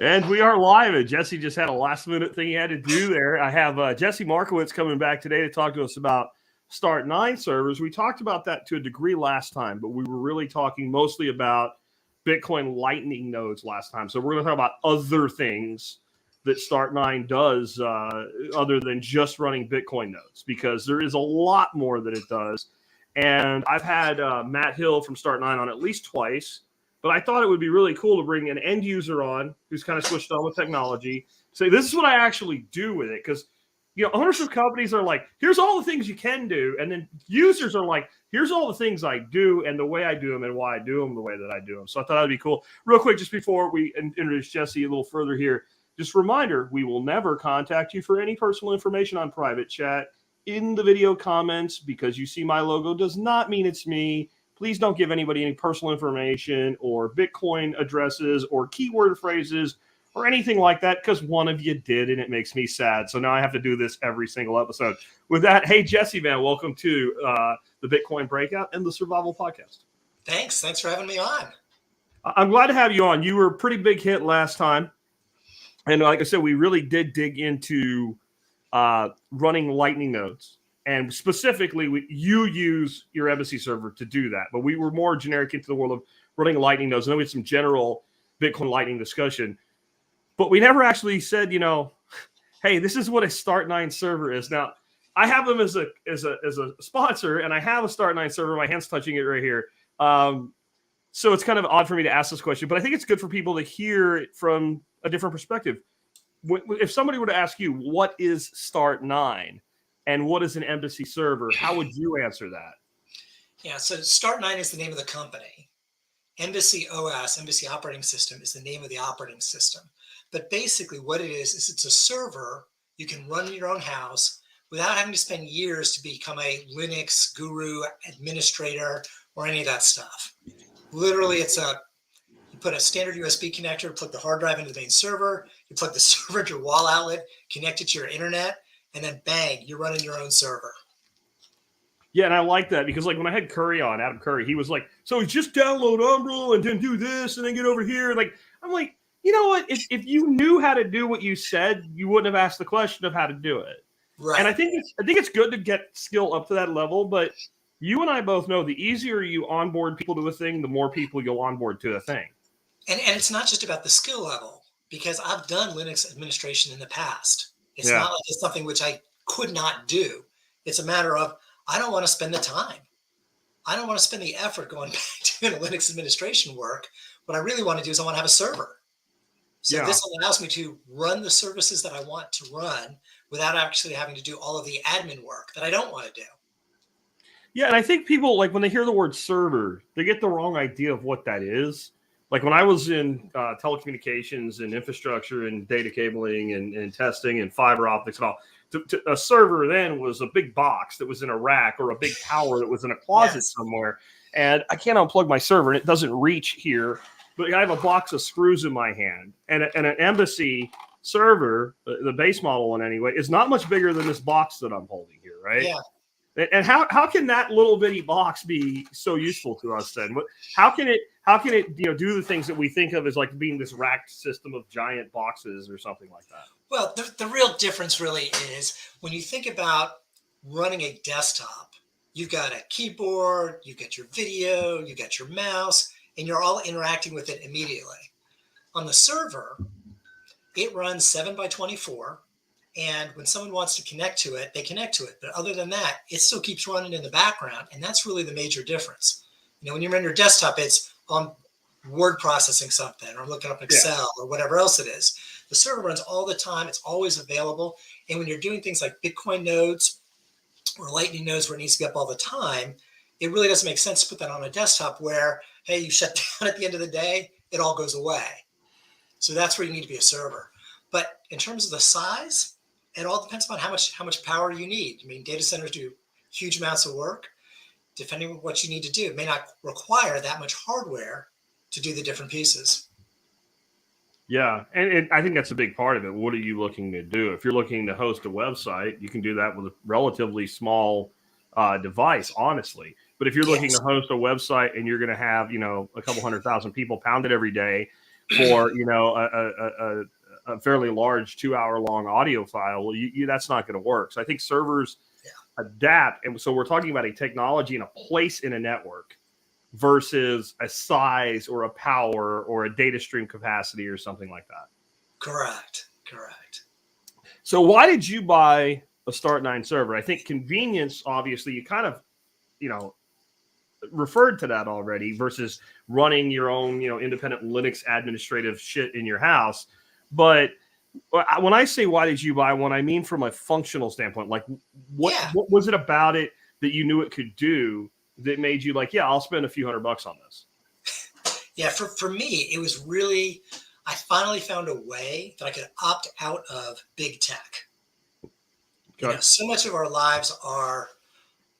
And we are live. And Jesse just had a last-minute thing he had to do there. I have Jesse Markowitz coming back today to talk to us about Start9 servers. We talked about that to a degree last time, but we were really talking mostly about Bitcoin Lightning nodes last time. So we're going to talk about other things that Start9 does other than just running Bitcoin nodes, because there is a lot more that it does. And I've had Matt Hill from Start9 on at least twice. But I thought it would be really cool to bring an end user on who's kind of switched on with technology. Say, this is what I actually do with it. Because, owners of companies are like, here's all the things you can do. And then users are like, here's all the things I do and the way I do them and why I do them the way that I do them. So I thought that'd be cool. Real quick, just before we introduce Jesse a little further here, just a reminder, we will never contact you for any personal information on private chat in the video comments. Because you see my logo does not mean it's me. Please don't give anybody any personal information or Bitcoin addresses or keyword phrases or anything like that, because one of you did, and it makes me sad. So now I have to do this every single episode. With that, hey, Jesse, man, welcome to the Bitcoin Breakout and the Survival Podcast. Thanks for having me on. I'm glad to have you on. You were a pretty big hit last time. And like I said, we really did dig into running Lightning nodes. And specifically, you use your Embassy server to do that. But we were more generic into the world of running Lightning nodes. And then we had some general Bitcoin Lightning discussion. But we never actually said, hey, this is what a Start9 server is. Now, I have them as a sponsor, and I have a Start9 server. My hand's touching it right here. So it's kind of odd for me to ask this question. But I think it's good for people to hear it from a different perspective. If somebody were to ask you, what is Start9? And what is an Embassy server? How would you answer that? Yeah, so Start9 is the name of the company. Embassy OS, Embassy Operating System, is the name of the operating system. But basically what it is it's a server you can run in your own house without having to spend years to become a Linux guru, administrator, or any of that stuff. Literally, you put a standard USB connector, plug the hard drive into the main server, you plug the server into your wall outlet, connect it to your internet, and then bang, you're running your own server. Yeah, and I like that because when I had Curry on, Adam Curry, he was like, so just download Umbrel and then do this and then get over here. I'm like, you know what? If you knew how to do what you said, you wouldn't have asked the question of how to do it. Right. And I think it's good to get skill up to that level, but you and I both know the easier you onboard people to a thing, the more people you'll onboard to a thing. And it's not just about the skill level, because I've done Linux administration in the past. It's not like it's something which I could not do. It's a matter of, I don't want to spend the time. I don't want to spend the effort going back to doing Linux administration work. What I really want to do is I want to have a server. So this allows me to run the services that I want to run without actually having to do all of the admin work that I don't want to do. Yeah, and I think people, when they hear the word server, they get the wrong idea of what that is. Like when I was in telecommunications and infrastructure and data cabling and testing and fiber optics and all, a server then was a big box that was in a rack or a big tower that was in a closet somewhere. And I can't unplug my server and it doesn't reach here, but I have a box of screws in my hand. And an Embassy server, the base model one anyway, is not much bigger than this box that I'm holding here, right? Yeah. And how can that little bitty box be so useful to us then? How can it do the things that we think of as like being this racked system of giant boxes or something like that? Well, the real difference really is when you think about running a desktop, you've got a keyboard, you've got your video, you've got your mouse, and you're all interacting with it immediately. On the server, it runs 7x24. And when someone wants to connect to it, they connect to it. But other than that, it still keeps running in the background. And that's really the major difference. When you're on your desktop, it's on word processing something or looking up Excel or whatever else it is. The server runs all the time. It's always available. And when you're doing things like Bitcoin nodes or Lightning nodes where it needs to be up all the time, it really doesn't make sense to put that on a desktop where, hey, you shut down at the end of the day, it all goes away. So that's where you need to be a server. But in terms of the size, it all depends on how much power you need. Data centers do huge amounts of work. Depending on what you need to do, it may not require that much hardware to do the different pieces. Yeah, and I think that's a big part of it. What are you looking to do? If you're looking to host a website, you can do that with a relatively small device, honestly. But if you're looking to host a website and you're going to have, a couple 100,000 people pound it every day, for, you know, a fairly large 2-hour long audio file. Well, that's not going to work. So I think servers adapt. And so we're talking about a technology and a place in a network versus a size or a power or a data stream capacity or something like that. Correct. So why did you buy a Start9 server? I think convenience, obviously, you kind of, you know, referred to that already versus running your own, you know, independent Linux administrative shit in your house. But when I say why did you buy one, I mean from a functional standpoint. Like, what was it about it that you knew it could do that made you like, yeah, I'll spend a few $100 on this? Yeah, for me, it was really, I finally found a way that I could opt out of big tech. You know, so much of our lives are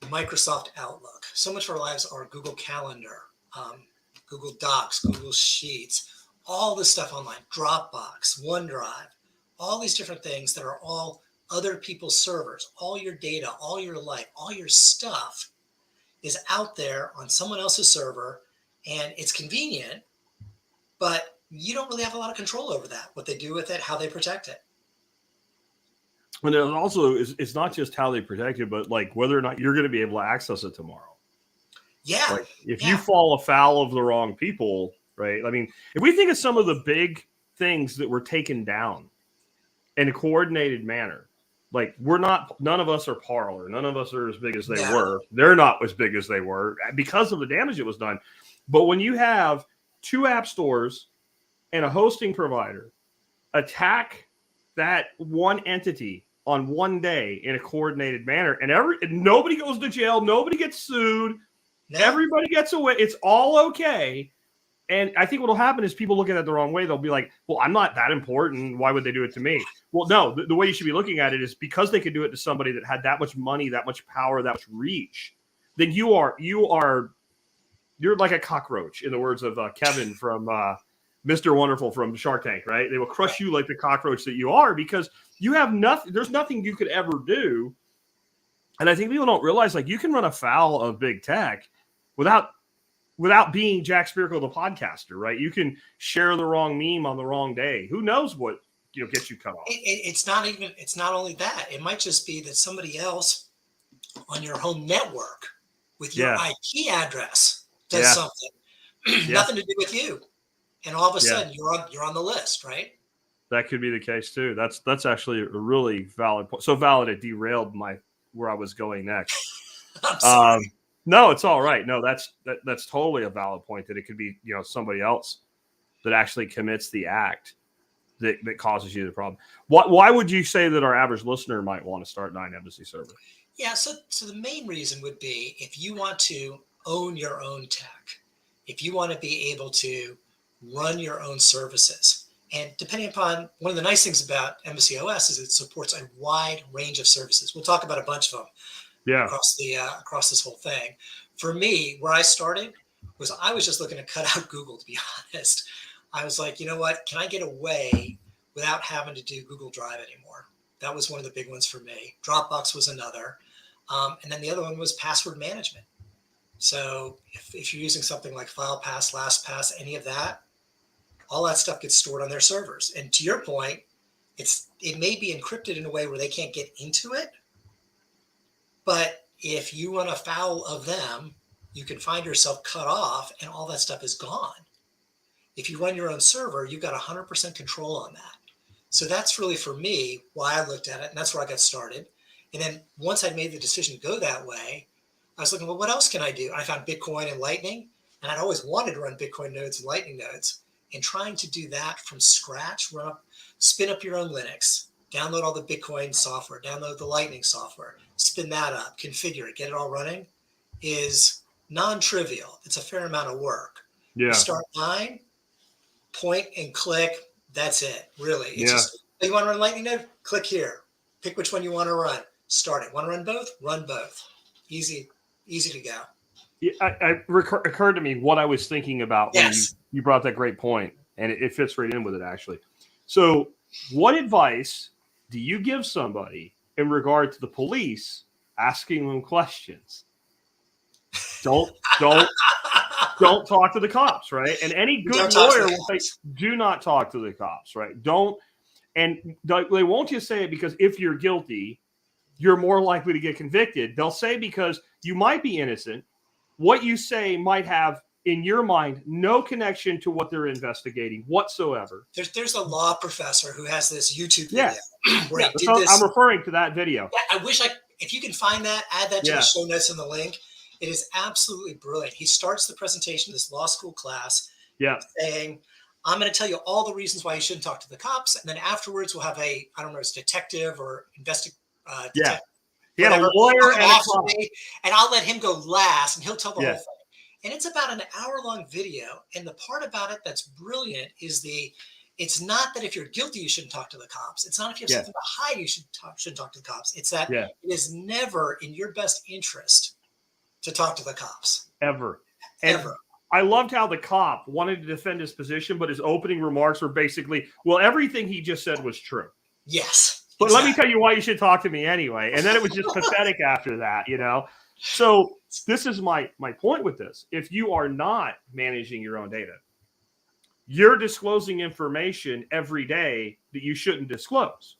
Microsoft Outlook. So much of our lives are Google Calendar, Google Docs, Google Sheets, all this stuff online, Dropbox, OneDrive, all these different things that are all other people's servers. All your data, all your life, all your stuff is out there on someone else's server, and it's convenient, but you don't really have a lot of control over that, what they do with it, how they protect it. And it also it's not just how they protect it, but like whether or not you're going to be able to access it tomorrow. Yeah. Like if you fall afoul of the wrong people, right? I mean, if we think of some of the big things that were taken down in a coordinated manner, like none of us are Parler. None of us are as big as they were. They're not as big as they were because of the damage that was done. But when you have 2 app stores and a hosting provider attack that one entity on one day in a coordinated manner, and nobody goes to jail, nobody gets sued, everybody gets away, it's all okay. And I think what will happen is people look at it the wrong way. They'll be like, well, I'm not that important. Why would they do it to me? Well, no, the way you should be looking at it is because they could do it to somebody that had that much money, that much power, that much reach, then you're like a cockroach, in the words of Kevin from Mr. Wonderful from Shark Tank, right? They will crush you like the cockroach that you are because you have nothing. There's nothing you could ever do. And I think people don't realize, like, you can run afoul of big tech without being Jack Spirko, the podcaster, right? You can share the wrong meme on the wrong day. Who knows what, you know, gets you cut off? It's not only that. It might just be that somebody else on your home network with your IP address does something, nothing to do with you. And all of a sudden you're on the list, right? That could be the case too. That's actually a really valid point. So valid it derailed where I was going next. I'm sorry. No, it's all right. No, that's totally a valid point, that it could be, you know, somebody else that actually commits the act that causes you the problem. Why would you say that our average listener might want to start Start9 Embassy server? Yeah, so the main reason would be if you want to own your own tech, if you want to be able to run your own services. And depending upon, one of the nice things about Embassy OS is it supports a wide range of services. We'll talk about a bunch of them across this whole thing. For me, where I started was I was just looking to cut out Google, to be honest. I was like, you know what? Can I get away without having to do Google Drive anymore? That was one of the big ones for me. Dropbox was another. And then the other one was password management. So if you're using something like FilePass, LastPass, any of that, all that stuff gets stored on their servers. And to your point, it may be encrypted in a way where they can't get into it. But if you run afoul of them, you can find yourself cut off and all that stuff is gone. If you run your own server, you've got 100% control on that. So that's really, for me, why I looked at it. And that's where I got started. And then once I made the decision to go that way, I was looking, well, what else can I do? And I found Bitcoin and Lightning. And I'd always wanted to run Bitcoin nodes and Lightning nodes. And trying to do that from scratch, spin up your own Linux, download all the Bitcoin software, download the Lightning software, spin that up, configure it, get it all running, is non-trivial. It's a fair amount of work. Yeah. Start9, point and click, that's it, really. It's just, you want to run Lightning node? Click here. Pick which one you want to run. Start it. Want to run both? Run both. Easy to go. Yeah, it occurred to me what I was thinking about when you brought that great point, and it fits right in with it, actually. So what advice do you give somebody in regard to the police asking them questions? Don't talk to the cops, right? And any good lawyer will say, do not talk to the cops, right? Don't. And they won't just say it because if you're guilty, you're more likely to get convicted. They'll say because you might be innocent, what you say might have, in your mind, no connection to what they're investigating whatsoever. There's a law professor who has this YouTube video where he did this. I'm referring to that video. Yeah, if you can find that, add that to the show notes in the link. It is absolutely brilliant. He starts the presentation of this law school class saying, I'm going to tell you all the reasons why you shouldn't talk to the cops. And then afterwards, we'll have I don't know, it's detective or detective. He had a lawyer and a cop. And I'll let him go last and he'll tell the whole thing. And it's about an hour-long video. And the part about it that's brilliant is it's not that if you're guilty, you shouldn't talk to the cops. It's not if you have something to hide, you shouldn't talk to the cops. It's that it is never in your best interest to talk to the cops. Ever. Ever. I loved how the cop wanted to defend his position, but his opening remarks were basically, well, everything he just said was true. Yes. But let me tell you why you should talk to me anyway. And then it was just pathetic after that, you know? So this is my point with this. If you are not managing your own data, you're disclosing information every day that you shouldn't disclose.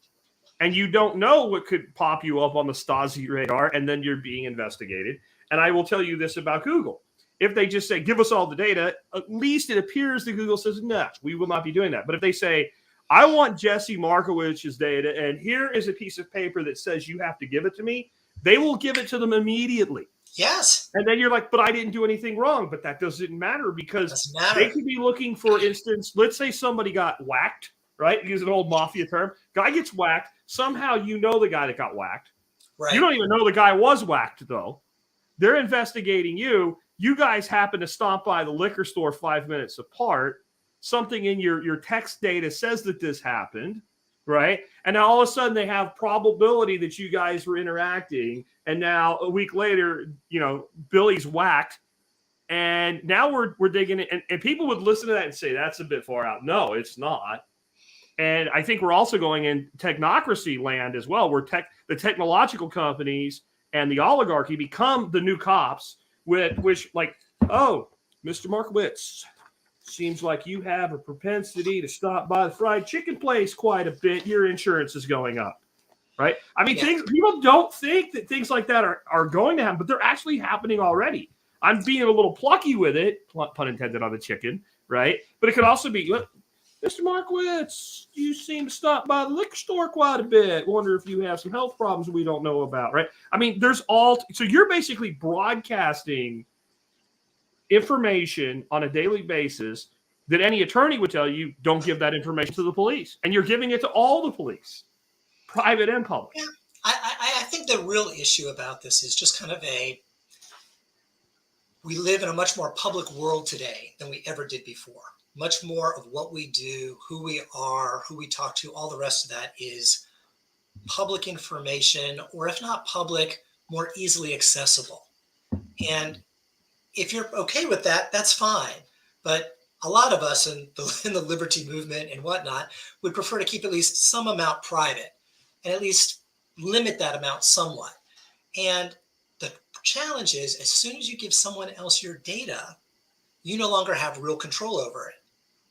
And you don't know what could pop you up on the Stasi radar, and then you're being investigated. And I will tell you this about Google. If they just say, give us all the data, at least it appears that Google says, no, we will not be doing that. But if they say, I want Jesse Markowitz's data, and here is a piece of paper that says you have to give it to me, they will give it to them immediately. Yes. And then you're like, but I didn't do anything wrong. But that doesn't matter because they could be looking, for instance, let's say somebody got whacked, right? Use an old mafia term. Guy gets whacked. Somehow you know the guy that got whacked. Right. You don't even know the guy was whacked, though. They're investigating you. You guys happen to stop by the liquor store 5 minutes apart. Something in your text data says that this happened, right? And now all of a sudden they have probability that you guys were interacting. And now a week later, you know, Billy's whacked. And now we're digging it. And people would listen to that and say, that's a bit far out. No, it's not. And I think we're also going in technocracy land as well, where the technological companies and the oligarchy become the new cops, which like, oh, Mr. Markowitz, seems like you have a propensity to stop by the fried chicken place quite a bit. Your insurance is going up, right? I mean, people don't think that things like that are going to happen, but they're actually happening already. I'm being a little plucky with it, pun intended on the chicken, right? But it could also be, Mr. Markowitz, you seem to stop by the liquor store quite a bit. Wonder if you have some health problems we don't know about, right? I mean, so you're basically broadcasting information on a daily basis that any attorney would tell you, don't give that information to the police. And you're giving it to all the police, private and public. Yeah. I think the real issue about this is just kind of we live in a much more public world today than we ever did before. Much more of what we do, who we are, who we talk to, all the rest of that is public information, or if not public, more easily accessible. And if you're okay with that, that's fine. But a lot of us in the liberty movement and whatnot would prefer to keep at least some amount private and at least limit that amount somewhat. And the challenge is, as soon as you give someone else your data, you no longer have real control over it.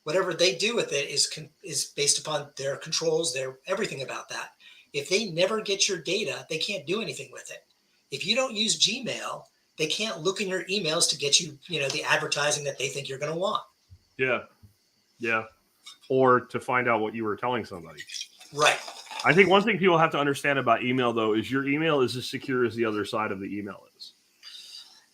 Whatever they do with it is based upon their controls, their everything about that. If they never get your data, they can't do anything with it. If you don't use Gmail, they can't look in your emails to get you, the advertising that they think you're going to want. Yeah. Yeah. Or to find out what you were telling somebody. Right. I think one thing people have to understand about email, though, is your email is as secure as the other side of the email is.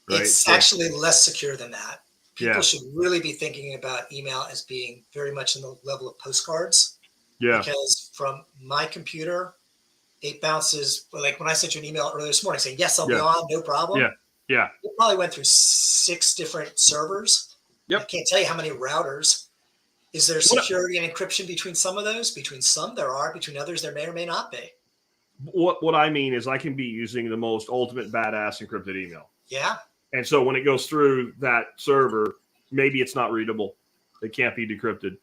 Right? It's actually less secure than that. People should really be thinking about email as being very much in the level of postcards. Yeah. Because from my computer, it bounces. Like when I sent you an email earlier this morning saying, yes, I'll be on, no problem. Yeah. Yeah. It probably went through 6 different servers. Yep. I can't tell you how many routers. Is there security and encryption between some of those? Between some there are, between others there may or may not be. What I mean is I can be using the most ultimate badass encrypted email. Yeah. And so when it goes through that server, maybe it's not readable. It can't be decrypted.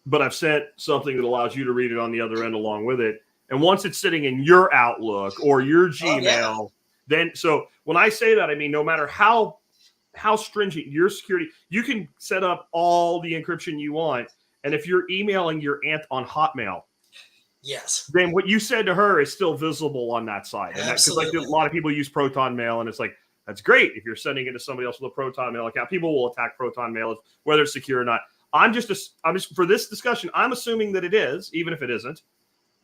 But I've sent something that allows you to read it on the other end along with it. And once it's sitting in your Outlook or your Gmail, then so when I say that, I mean, no matter how how stringent your security. You can set up all the encryption you want, and if you're emailing your aunt on Hotmail, Yes. then what you said to her is still visible on that side. And because like a lot of people use Proton Mail, and it's like, that's great if you're sending it to somebody else with a Proton Mail account. People will attack Proton Mail whether it's secure or not. I'm just for this discussion, I'm assuming that it is, even if it isn't,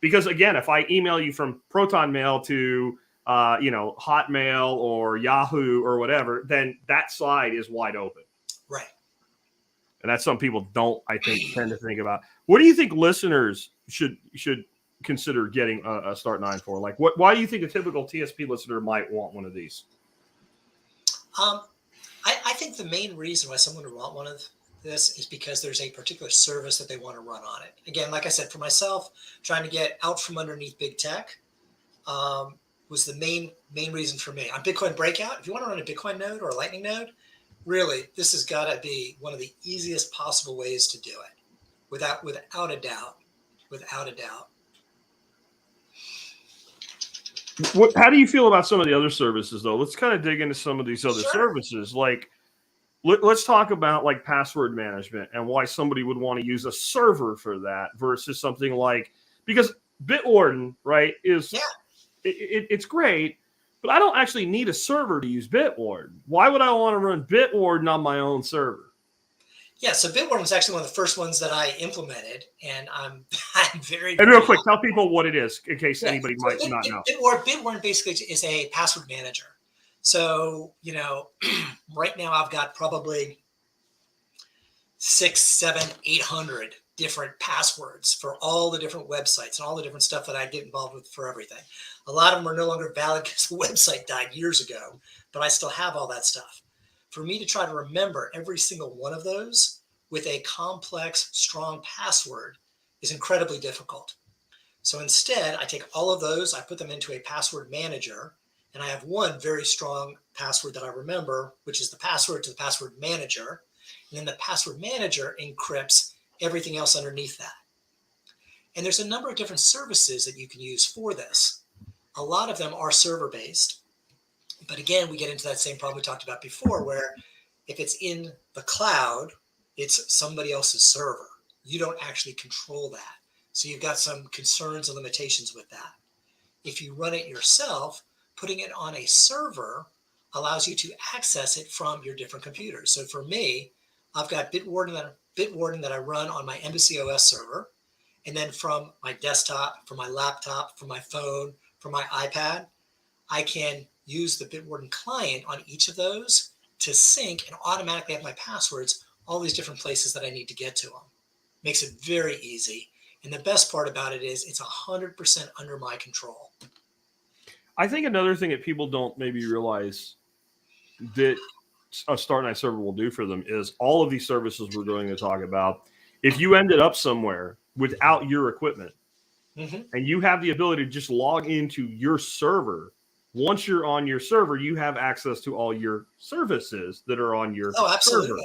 because again, if I email you from Proton Mail to Hotmail or Yahoo or whatever, then that side is wide open. Right. And that's something people don't, I think, tend to think about. What do you think listeners should consider getting a Start9 for? Like, why do you think a typical TSP listener might want one of these? I think the main reason why someone would want one of this is because there's a particular service that they want to run on it. Again, like I said, for myself, trying to get out from underneath big tech was the main reason for me. On Bitcoin Breakout, if you want to run a Bitcoin node or a Lightning node, really, this has got to be one of the easiest possible ways to do it, without a doubt. How do you feel about some of the other services, though? Let's kind of dig into some of these other services. Like, let's talk about like password management and why somebody would want to use a server for that versus something like, because Bitwarden, right, is it's great, but I don't actually need a server to use Bitwarden. Why would I want to run Bitwarden on my own server? Yeah, so Bitwarden was actually one of the first ones that I implemented, and I'm very. And real quick, tell people what it is in case anybody might not know. Bitwarden basically is a password manager. So, right now I've got probably 600, 700, 800 different passwords for all the different websites and all the different stuff that I get involved with for everything. A lot of them are no longer valid because the website died years ago, but I still have all that stuff. For me to try to remember every single one of those with a complex, strong password is incredibly difficult. So instead, I take all of those, I put them into a password manager, and I have one very strong password that I remember, which is the password to the password manager. And then the password manager encrypts everything else underneath that. And there's a number of different services that you can use for this. A lot of them are server-based. But again, we get into that same problem we talked about before, where if it's in the cloud, it's somebody else's server. You don't actually control that. So you've got some concerns and limitations with that. If you run it yourself, putting it on a server allows you to access it from your different computers. So for me, I've got Bitwarden that I run on my Embassy OS server. And then from my desktop, from my laptop, from my phone, from my iPad, I can use the Bitwarden client on each of those to sync and automatically have my passwords all these different places that I need to get to them. Makes it very easy. And the best part about it is it's 100% under my control. I think another thing that people don't maybe realize that a Start9 server will do for them is all of these services we're going to talk about. If you ended up somewhere without your equipment and you have the ability to just log into your server, once you're on your server, you have access to all your services that are on your server.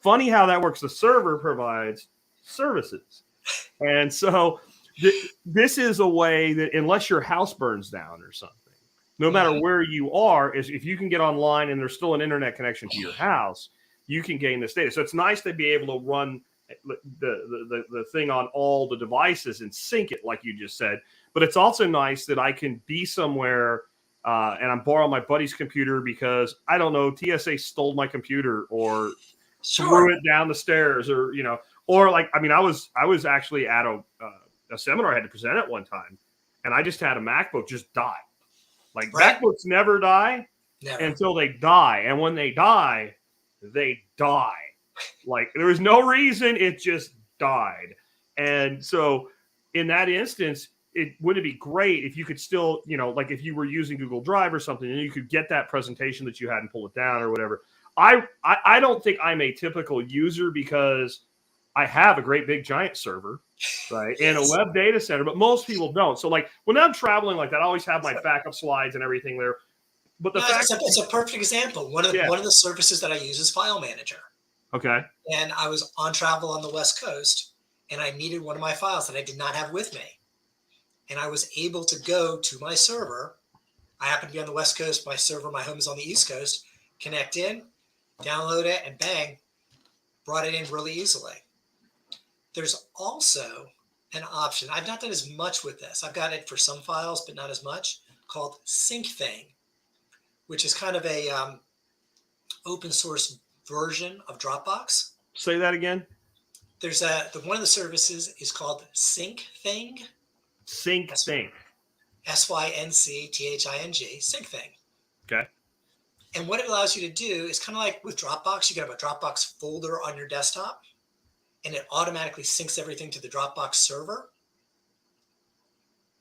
Funny how that works. The server provides services. And so this is a way that unless your house burns down or something, no matter where you are, is if you can get online and there's still an internet connection to your house, you can gain this data. So it's nice to be able to run the thing on all the devices and sync it like you just said. But it's also nice that I can be somewhere and I'm borrowing my buddy's computer because, I don't know, TSA stole my computer or threw it down the stairs or, or like, I mean, I was actually at a seminar I had to present at one time, and I just had a MacBook just die. Like MacBooks never die until they die. And when they die, they die. Like there was no reason, it just died. And so in that instance, wouldn't it be great if you could still, like if you were using Google Drive or something and you could get that presentation that you had and pull it down or whatever. I don't think I'm a typical user because I have a great big giant server, right? And a web data center, but most people don't. So like when I'm traveling like that, I always have my backup slides and everything there. But it's a perfect example. One of the services that I use is File Manager. Okay. And I was on travel on the West Coast and I needed one of my files that I did not have with me. And I was able to go to my server. I happen to be on the West Coast. My server, my home is on the East Coast. Connect in, download it, and bang, brought it in really easily. There's also an option. I've not done as much with this. I've got it for some files, but not as much, called Syncthing, which is kind of a open source version of Dropbox. Say that again. There's one of the services is called Syncthing. Syncthing. Syncthing. Syncthing. Okay. And what it allows you to do is kind of like with Dropbox, you can have a Dropbox folder on your desktop, and it automatically syncs everything to the Dropbox server.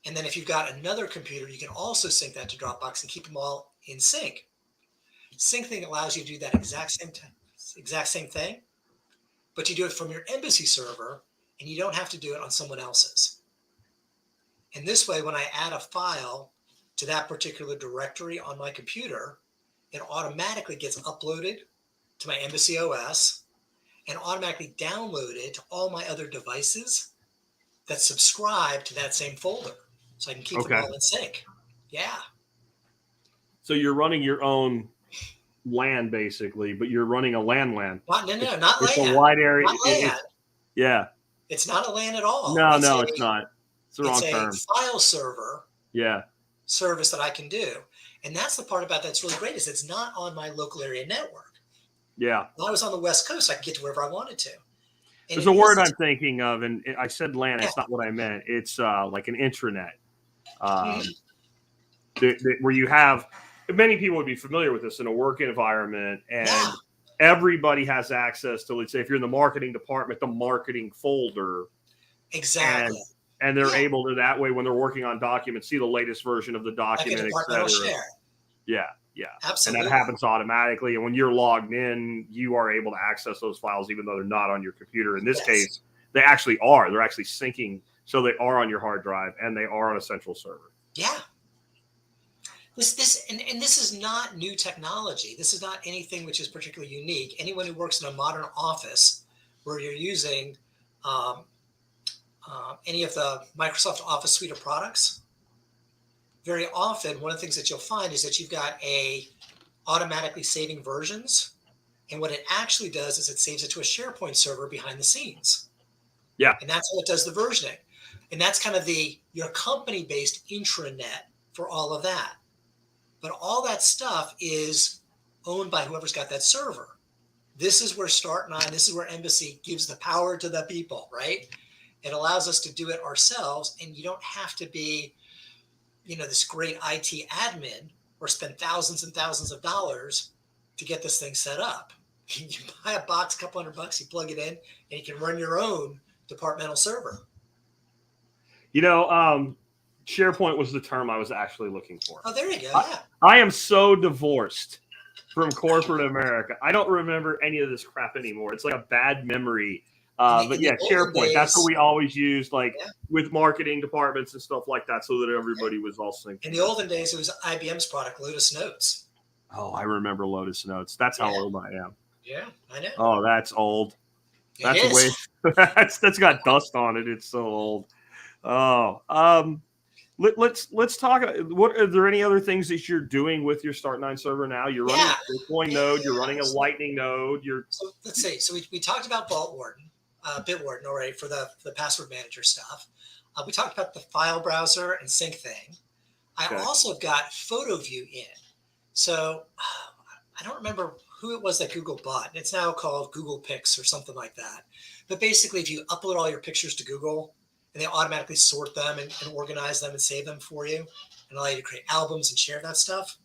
And then if you've got another computer, you can also sync that to Dropbox and keep them all in sync. Syncthing allows you to do that exact same thing, but you do it from your Embassy server, and you don't have to do it on someone else's. And this way, when I add a file to that particular directory on my computer, it automatically gets uploaded to my Embassy OS and automatically downloaded to all my other devices that subscribe to that same folder. So I can keep them all in sync. Yeah. So you're running your own LAN basically, but you're running a LAN. Not LAN. It's a wide area. Not LAN. Yeah. It's not a LAN at all. No, it's not. It's the wrong term. It's a file server. Yeah. Service that I can do. And that's the part about that's really great is it's not on my local area network. Yeah. When I was on the West Coast, I could get to wherever I wanted to. And there's a word I'm thinking of, and I said LAN. It's not what I meant. It's like an intranet, where you have many people would be familiar with this in a work environment, and everybody has access to. Let's say if you're in the marketing department, the marketing folder. Exactly. And they're able to that way when they're working on documents, see the latest version of the document, etc. Yeah. Absolutely. And that happens automatically. And when you're logged in, you are able to access those files, even though they're not on your computer. In this case, they actually are. They're actually syncing. So they are on your hard drive and they are on a central server. Yeah. This is not new technology. This is not anything which is particularly unique. Anyone who works in a modern office where you're using any of the Microsoft Office suite of products, very often one of the things that you'll find is that you've got a automatically saving versions. And what it actually does is it saves it to a SharePoint server behind the scenes. Yeah. And that's how it does the versioning. And that's kind of your company-based intranet for all of that. But all that stuff is owned by whoever's got that server. This is where Start9, this is where Embassy gives the power to the people, right? It allows us to do it ourselves, and you don't have to be, this great IT admin or spend thousands and thousands of dollars to get this thing set up. You buy a box, a couple $100, you plug it in, and you can run your own departmental server. SharePoint was the term I was actually looking for. Oh, there you go. Yeah. I am so divorced from corporate America. I don't remember any of this crap anymore. It's like a bad memory. But yeah, SharePoint, that's what we always used, with marketing departments and stuff like that, so that everybody was all synced. In the olden days, it was IBM's product, Lotus Notes. Oh, I remember Lotus Notes. That's how old I am. Yeah, I know. Oh, that's old. That's got dust on it. It's so old. Oh, let's talk. What are there any other things that you're doing with your Start9 server now? You're running a Bitcoin node. You're running a Lightning node. So let's see. So we talked about Bitwarden already for the password manager stuff. We talked about the file browser and Syncthing. I also have got PhotoView in. So I don't remember who it was that Google bought. It's now called Google Pics or something like that. But basically, if you upload all your pictures to Google, and they automatically sort them and organize them and save them for you and allow you to create albums and share that stuff.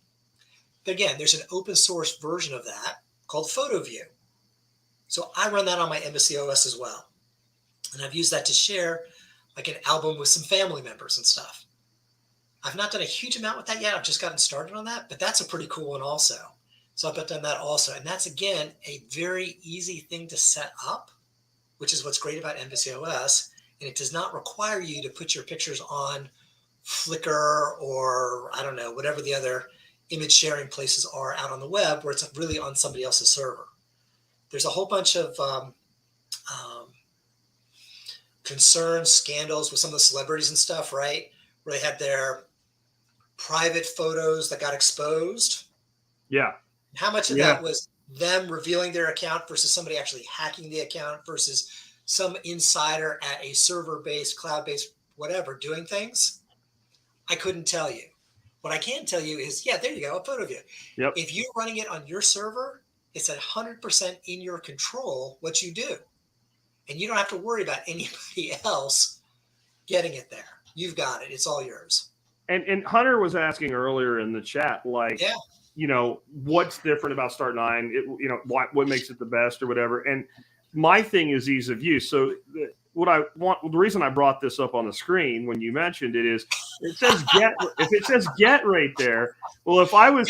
But again, there's an open source version of that called PhotoView. So I run that on my Embassy OS as well. And I've used that to share like an album with some family members and stuff. I've not done a huge amount with that yet. I've just gotten started on that, but that's a pretty cool one also. So I've done that also. And that's, again, a very easy thing to set up, which is what's great about Embassy OS. And it does not require you to put your pictures on Flickr or, I don't know, whatever the other image sharing places are out on the web where it's really on somebody else's server. There's a whole bunch of concerns, scandals with some of the celebrities and stuff, right? Where they had their private photos that got exposed. Yeah. How much of that was them revealing their account versus somebody actually hacking the account versus some insider at a server-based, cloud-based, whatever, doing things, I couldn't tell you. What I can tell you is, yeah, there you go, a photo of you. Yep. If you're running it on your server, it's 100% in your control what you do. And you don't have to worry about anybody else getting it there. You've got it. It's all yours. And Hunter was asking earlier in the chat, like, yeah, what's different about Start9? What makes it the best or whatever. And my thing is ease of use. So the reason I brought this up on the screen when you mentioned it is it says get. If it says get right there, well, if I was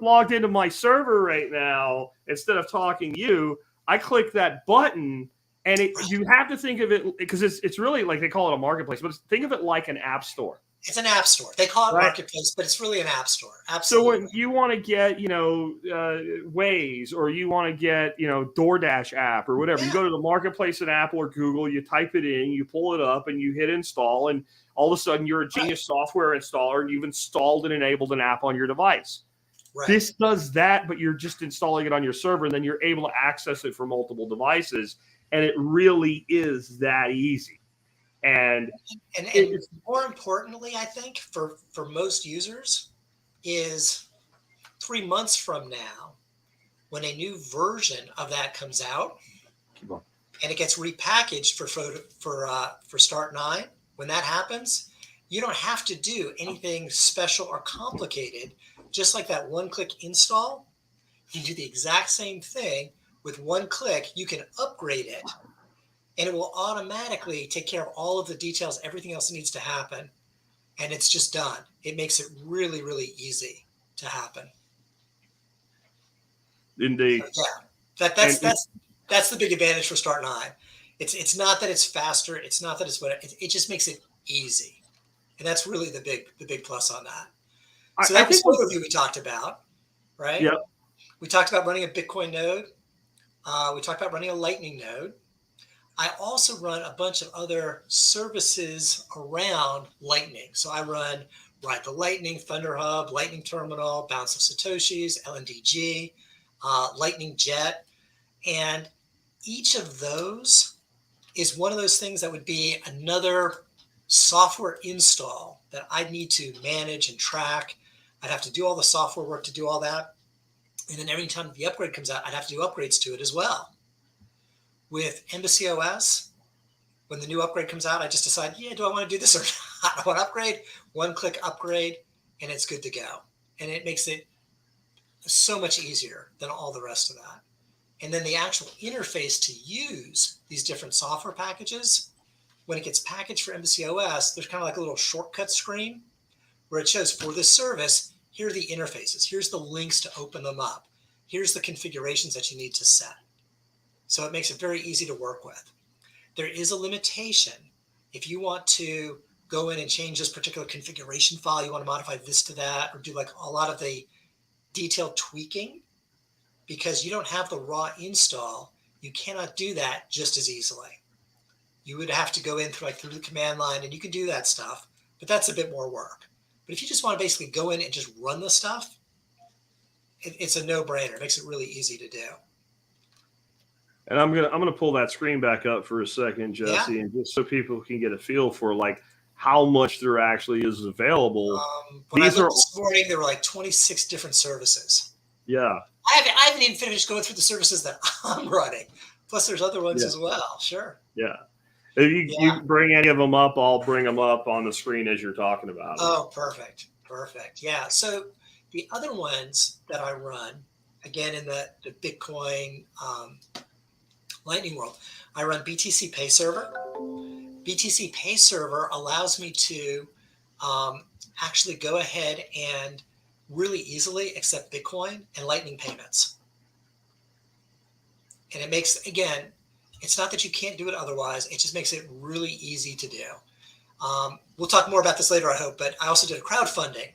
logged into my server right now instead of talking to you, I click that button. And you have to think of it because it's really like they call it a marketplace, but think of it like an app store. It's an app store. They call it marketplace, but it's really an app store. Absolutely. So when you want to get, Waze, or you want to get, DoorDash app or whatever, you go to the marketplace at Apple or Google, you type it in, you pull it up, and you hit install, and all of a sudden you're a genius software installer, and you've installed and enabled an app on your device. Right. This does that, but you're just installing it on your server, and then you're able to access it from multiple devices. And it really is that easy. And more importantly, I think for most users is 3 months from now, when a new version of that comes out and it gets repackaged for Start9, when that happens, you don't have to do anything special or complicated. Just like that one-click install, you do the exact same thing. With one click, you can upgrade it, and it will automatically take care of all of the details, everything else that needs to happen, and it's just done. It makes it really, really easy to happen. Indeed. Yeah, that's the big advantage for Start9. It's not that it's faster. It's not that it's what it just makes it easy, and that's really the big plus on that. So that was overview we talked about, right? Yep. We talked about running a Bitcoin node. We talked about running a Lightning node. I also run a bunch of other services around Lightning. So I run Ride the Lightning, Thunder Hub, Lightning Terminal, Bounce of Satoshis, LNDG, Lightning Jet. And each of those is one of those things that would be another software install that I'd need to manage and track. I'd have to do all the software work to do all that. And then every time the upgrade comes out, I'd have to do upgrades to it as well. With Embassy OS, when the new upgrade comes out, I just decide, do I want to do this or not? I want to upgrade, one-click upgrade, and it's good to go. And it makes it so much easier than all the rest of that. And then the actual interface to use these different software packages, when it gets packaged for Embassy OS, there's kind of like a little shortcut screen where it shows for this service, here are the interfaces. Here's the links to open them up. Here's the configurations that you need to set. So it makes it very easy to work with. There is a limitation. If you want to go in and change this particular configuration file, you want to modify this to that, or do like a lot of the detailed tweaking, because you don't have the raw install, you cannot do that just as easily. You would have to go in through the command line, and you can do that stuff, but that's a bit more work. But if you just want to basically go in and just run the stuff, it's a no-brainer. It makes it really easy to do. And I'm gonna pull that screen back up for a second, Jesse, and just so people can get a feel for like how much there actually is available. When I looked this morning, there were like 26 different services. Yeah. I haven't even finished going through the services that I'm running. Plus, there's other ones as well. Sure. Yeah. If you bring any of them up, I'll bring them up on the screen as you're talking about it. Oh, perfect. Yeah. So the other ones that I run, again, in the Bitcoin Lightning world, I run BTC Pay Server. BTC Pay Server allows me to actually go ahead and really easily accept Bitcoin and Lightning payments. And it makes, again, it's not that you can't do it otherwise. It just makes it really easy to do. We'll talk more about this later, I hope, but I also did a crowdfunding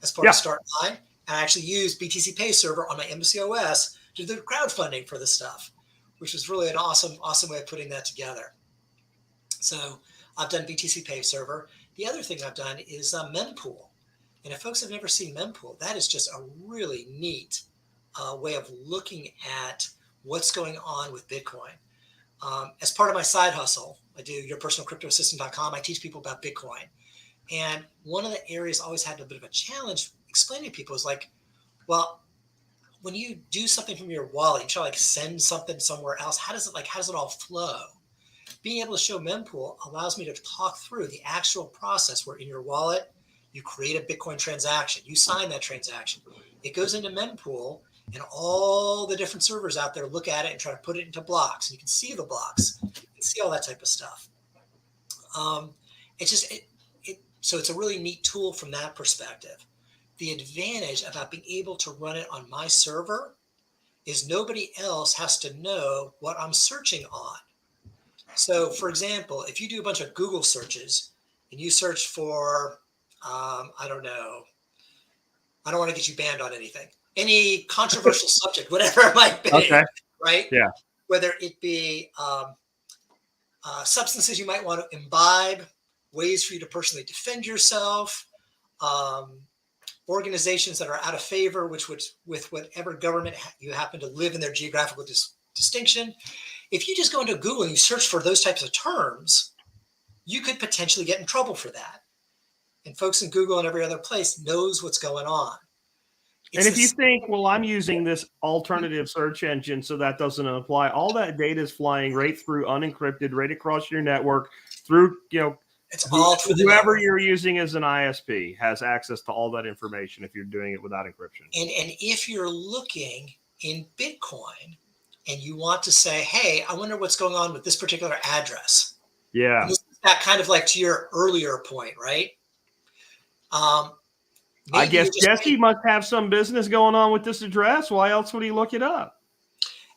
as part of Start9. And I actually used BTC Pay Server on my Embassy OS to do the crowdfunding for this stuff, which was really an awesome way of putting that together. So I've done BTC Pay Server. The other thing I've done is Mempool. And if folks have never seen Mempool, that is just a really neat way of looking at what's going on with Bitcoin. As part of my side hustle, I do yourpersonalcryptoassistant.com. I teach people about Bitcoin. And one of the areas I always had a bit of a challenge explaining to people is like, well, when you do something from your wallet, you try to like send something somewhere else. How does it all flow? Being able to show mempool allows me to talk through the actual process where in your wallet, you create a Bitcoin transaction, you sign that transaction. It goes into mempool, and all the different servers out there look at it and try to put it into blocks. And you can see the blocks, you can see all that type of stuff. So it's a really neat tool from that perspective. The advantage about being able to run it on my server is nobody else has to know what I'm searching on. So, for example, if you do a bunch of Google searches and you search for, I don't know, I don't want to get you banned on anything, any controversial subject, whatever it might be, Okay. right? Yeah. Whether it be substances you might want to imbibe, ways for you to personally defend yourself, organizations that are out of favor, with whatever government you happen to live in their geographical distinction. If you just go into Google and you search for those types of terms, you could potentially get in trouble for that. And folks in Google and every other place knows what's going on. And if you think, well, I'm using this alternative search engine, so that doesn't apply, all that data is flying right through unencrypted, right across your network, through, it's all through whoever you're using as an ISP has access to all that information if you're doing it without encryption. And if you're looking in Bitcoin and you want to say, hey, I wonder what's going on with this particular address. Yeah. And this is that kind of like to your earlier point, right? I guess Jesse must have some business going on with this address. Why else would he look it up?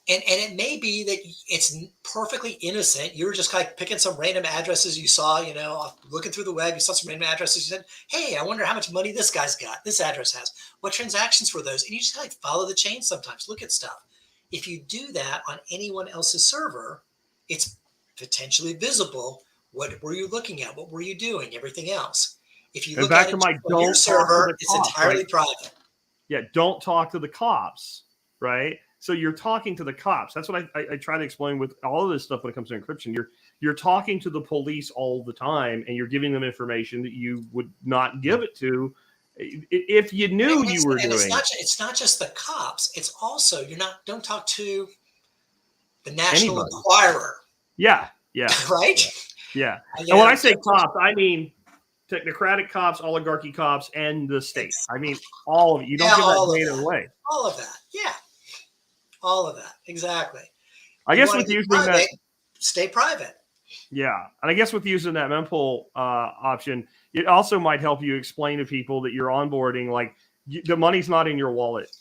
And it may be that it's perfectly innocent. You're just like picking some random addresses you saw, looking through the web, you saw some random addresses. You said, hey, I wonder how much money this guy's got, this address has. What transactions were those? And you just like follow the chain sometimes, look at stuff. If you do that on anyone else's server, it's potentially visible. What were you looking at? What were you doing? Everything else. If you look at it on your server, it's entirely private. Yeah, don't talk to the cops, right? So you're talking to the cops. That's what I try to explain with all of this stuff when it comes to encryption. You're talking to the police all the time, and you're giving them information that you would not give it to if you knew you were doing. It's not just the cops. It's also don't talk to the National Enquirer. Yeah. Right? Yeah. And when I say cops, I mean technocratic cops, oligarchy cops, and the state. I mean, all of it. You don't give that data away. All of that. Yeah. All of that. Exactly. I guess with using that, stay private. Yeah. And I guess with using that mempool option, it also might help you explain to people that you're onboarding, like the money's not in your wallet.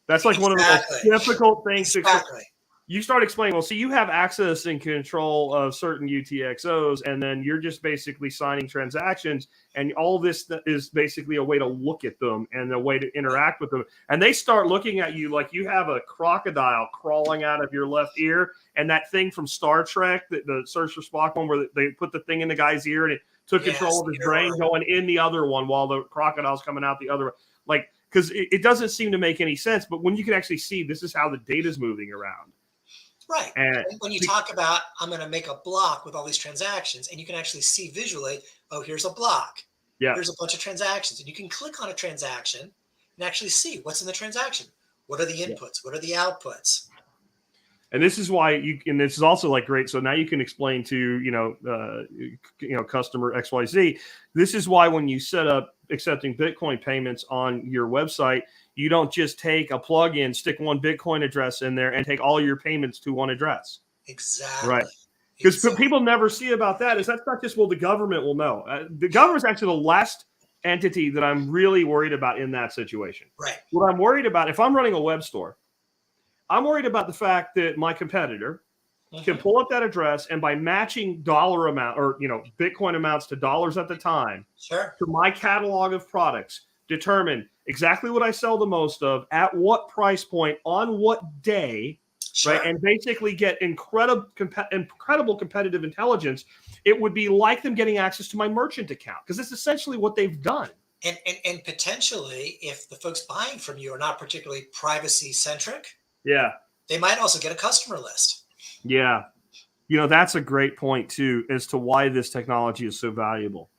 That's like one of the most difficult things to explain. You start explaining, well, see, you have access and control of certain UTXOs, and then you're just basically signing transactions, and all this is basically a way to look at them and a way to interact with them. And they start looking at you like you have a crocodile crawling out of your left ear, and that thing from Star Trek, the Search for Spock one, where they put the thing in the guy's ear, and it took control of his brain going in the other one while the crocodile's coming out the other one. Like, because it doesn't seem to make any sense, but when you can actually see this is how the data's moving around. Right. And when you talk about, I'm going to make a block with all these transactions, and you can actually see visually, oh, here's a block. Yeah. Here's a bunch of transactions. And you can click on a transaction and actually see what's in the transaction. What are the inputs? What are the outputs? And this is why and this is also like great. So now you can explain to, customer XYZ. This is why when you set up accepting Bitcoin payments on your website, you don't just take a plugin, stick one Bitcoin address in there, and take all your payments to one address. Exactly. Right. Because people never see about that is that's not just, well, the government will know. The government's actually the last entity that I'm really worried about in that situation. Right. What I'm worried about, if I'm running a web store, I'm worried about the fact that my competitor can pull up that address, and by matching dollar amount or, Bitcoin amounts to dollars at the time to my catalog of products, determine exactly what I sell the most of, at what price point, on what day, right? And basically get incredible competitive intelligence. It would be like them getting access to my merchant account, because it's essentially what they've done. And potentially, if the folks buying from you are not particularly privacy centric, Yeah. they might also get a customer list. Yeah. That's a great point too, as to why this technology is so valuable.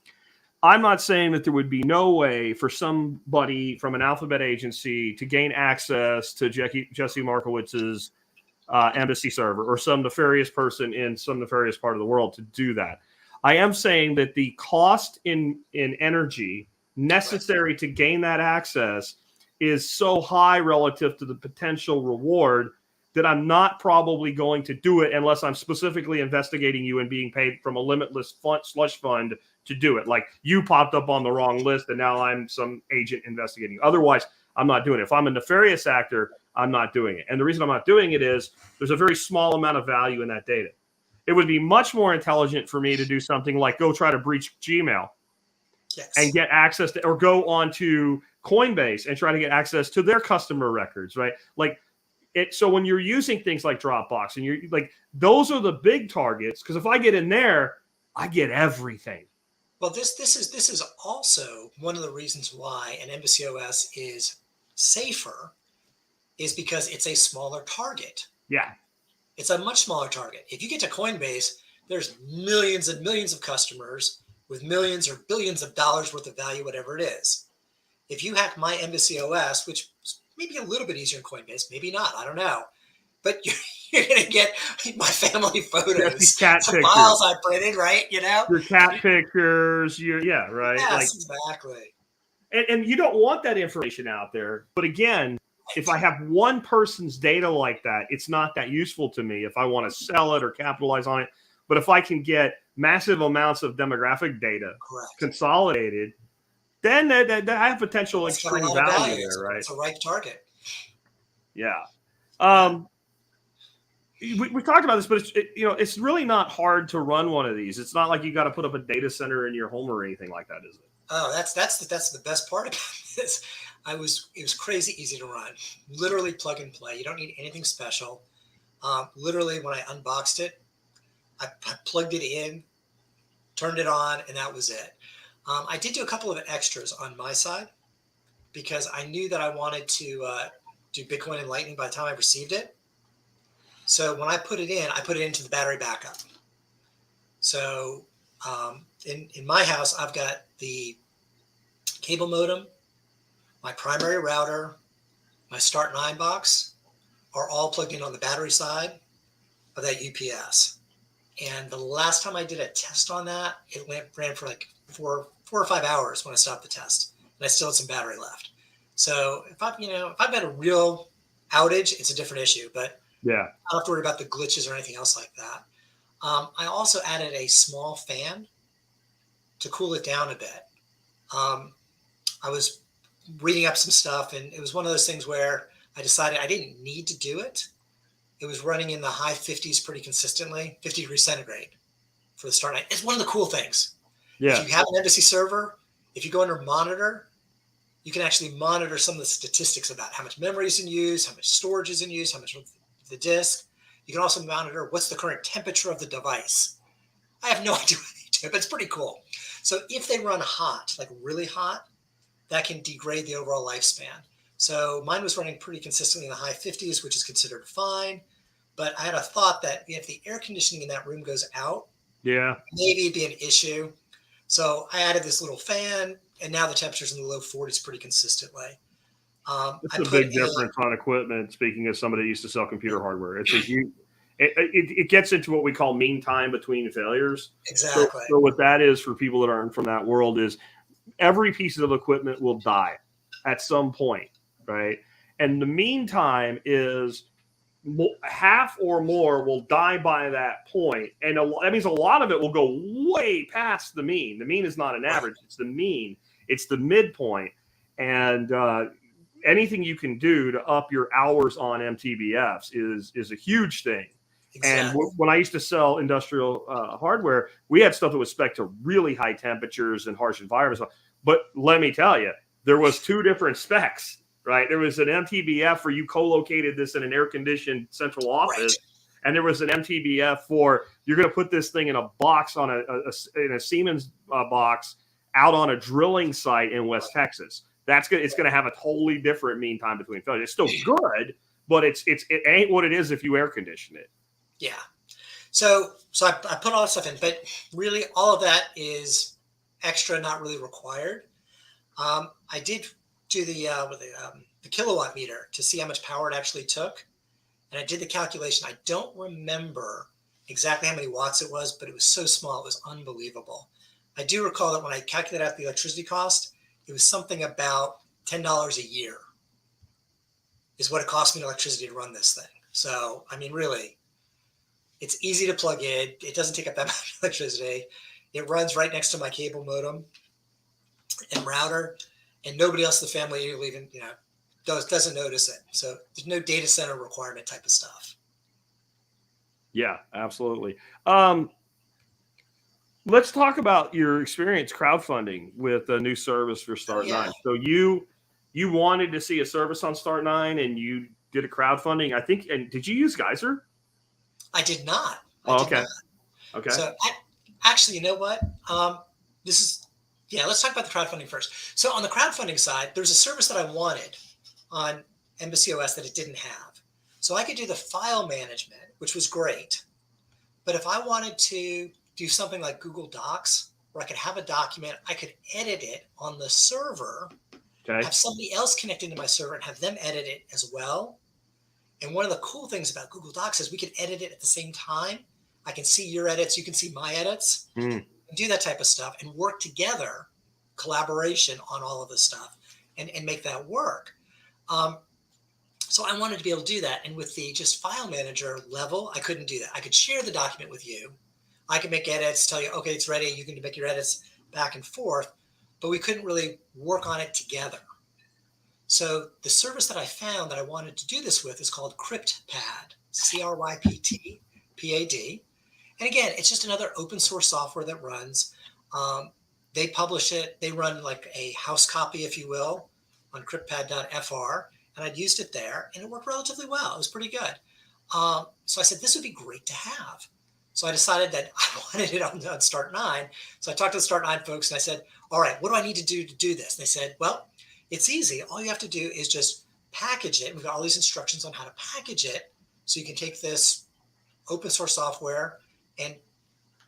I'm not saying that there would be no way for somebody from an alphabet agency to gain access to Jesse Markowitz's embassy server, or some nefarious person in some nefarious part of the world to do that. I am saying that the cost in energy necessary to gain that access is so high relative to the potential reward that I'm not probably going to do it unless I'm specifically investigating you and being paid from a limitless slush fund to do it. Like you popped up on the wrong list and now I'm some agent investigating you. Otherwise, I'm not doing it. If I'm a nefarious actor, I'm not doing it. And the reason I'm not doing it is there's a very small amount of value in that data. It would be much more intelligent for me to do something like go try to breach Gmail and get access to, or go onto Coinbase and try to get access to their customer records, right? Like it. So when you're using things like Dropbox and you're like, those are the big targets. Because if I get in there, I get everything. Well, this is also one of the reasons why an Embassy OS is safer, is because it's a smaller target. Yeah. It's a much smaller target. If you get to Coinbase, there's millions and millions of customers with millions or billions of dollars worth of value, whatever it is. If you hack my Embassy OS, which is maybe a little bit easier in Coinbase, maybe not, I don't know. But you're going to get my family photos, cat the files I printed, right? Your cat pictures, yeah, right. Yes, exactly. And you don't want that information out there. But again, if I have one person's data like that, it's not that useful to me if I want to sell it or capitalize on it. But if I can get massive amounts of demographic data consolidated, then I have potential extreme value there, right? It's a right target. Yeah. We talked about this, but it's really not hard to run one of these. It's not like you got to put up a data center in your home or anything like that, is it? Oh, that's the best part about this. It was crazy easy to run. Literally plug and play. You don't need anything special. Literally, when I unboxed it, I plugged it in, turned it on, and that was it. I did do a couple of extras on my side because I knew that I wanted to do Bitcoin and Lightning by the time I received it. So when I put it into the battery backup. So in my house, I've got the cable modem, my primary router, my Start9 box are all plugged in on the battery side of that UPS. And the last time I did a test on that, it ran for like four or 5 hours when I stopped the test, and I still had some battery left. So if I've had a real outage, it's a different issue. But yeah, I don't have to worry about the glitches or anything else like that. I also added a small fan to cool it down a bit. I was reading up some stuff, and it was one of those things where I decided I didn't need to do it. It was running in the high 50s pretty consistently, 50 degrees centigrade for the Start9. It's one of the cool things. Yeah. If you have an Embassy server, if you go under monitor, you can actually monitor some of the statistics about how much memory is in use, how much storage is in use, how much of the disk. You can also monitor what's the current temperature of the device. I have no idea what they do, but it's pretty cool. So if they run hot, like really hot, that can degrade the overall lifespan. So mine was running pretty consistently in the high 50s, which is considered fine. But I had a thought that if the air conditioning in that room goes out, maybe it'd be an issue. So I added this little fan, and now the temperature's in the low 40s pretty consistently. It's a big difference on equipment. Speaking as somebody that used to sell computer hardware, it's a huge. It gets into what we call mean time between failures. Exactly. So what that is for people that aren't from that world is every piece of equipment will die at some point, right? And the mean time is half or more will die by that point. And that means a lot of it will go way past the mean. The mean is not an average. It's the mean. It's the midpoint. And anything you can do to up your hours on MTBFs is a huge thing. Exactly. And when I used to sell industrial hardware, we had stuff that was spec'd to really high temperatures and harsh environments. But let me tell you, there was two different specs. Right. There was an MTBF where you co-located this in an air-conditioned central office. And there was an MTBF for you're going to put this thing in a box in a Siemens box out on a drilling site in West Texas. It's going to have a totally different mean time between failures. It's still good, but it ain't what it is if you air condition it. Yeah. So I put all that stuff in, but really all of that is extra, not really required. I did do the kilowatt meter to see how much power it actually took. And I did the calculation. I don't remember exactly how many watts it was, but it was so small. It was unbelievable. I do recall that when I calculated out the electricity cost, it was something about $10 a year is what it cost me in electricity to run this thing. So, I mean, really, it's easy to plug in. It doesn't take up that much electricity. It runs right next to my cable modem and router, and nobody else in the family even, doesn't notice it. So there's no data center requirement type of stuff. Yeah, absolutely. Let's talk about your experience crowdfunding with a new service for Start9. Yeah. So you wanted to see a service on Start9 and you did a crowdfunding, I think. And did you use Geyser? I did not. Okay. Okay. So actually, you know what? Let's talk about the crowdfunding first. So on the crowdfunding side, there's a service that I wanted on Embassy OS that it didn't have. So I could do the file management, which was great. But if I wanted to do something like Google Docs, where I could have a document, I could edit it on the server, have somebody else connect into my server and have them edit it as well. And one of the cool things about Google Docs is we could edit it at the same time. I can see your edits, you can see my edits, and do that type of stuff and work together, collaboration on all of this stuff and make that work. So I wanted to be able to do that. And with the just file manager level, I couldn't do that. I could share the document with you. I could make edits, tell you, okay, it's ready. You can make your edits back and forth, but we couldn't really work on it together. So the service that I found that I wanted to do this with is called Cryptpad, Cryptpad. And again, it's just another open source software that runs. They publish it. They run like a house copy, if you will, on cryptpad.fr. And I'd used it there, and it worked relatively well. It was pretty good. So I said, this would be great to have. So I decided that I wanted it on Start9. So I talked to the Start9 folks, and I said, all right, what do I need to do this? And they said, well, it's easy. All you have to do is just package it. We've got all these instructions on how to package it. So you can take this open source software and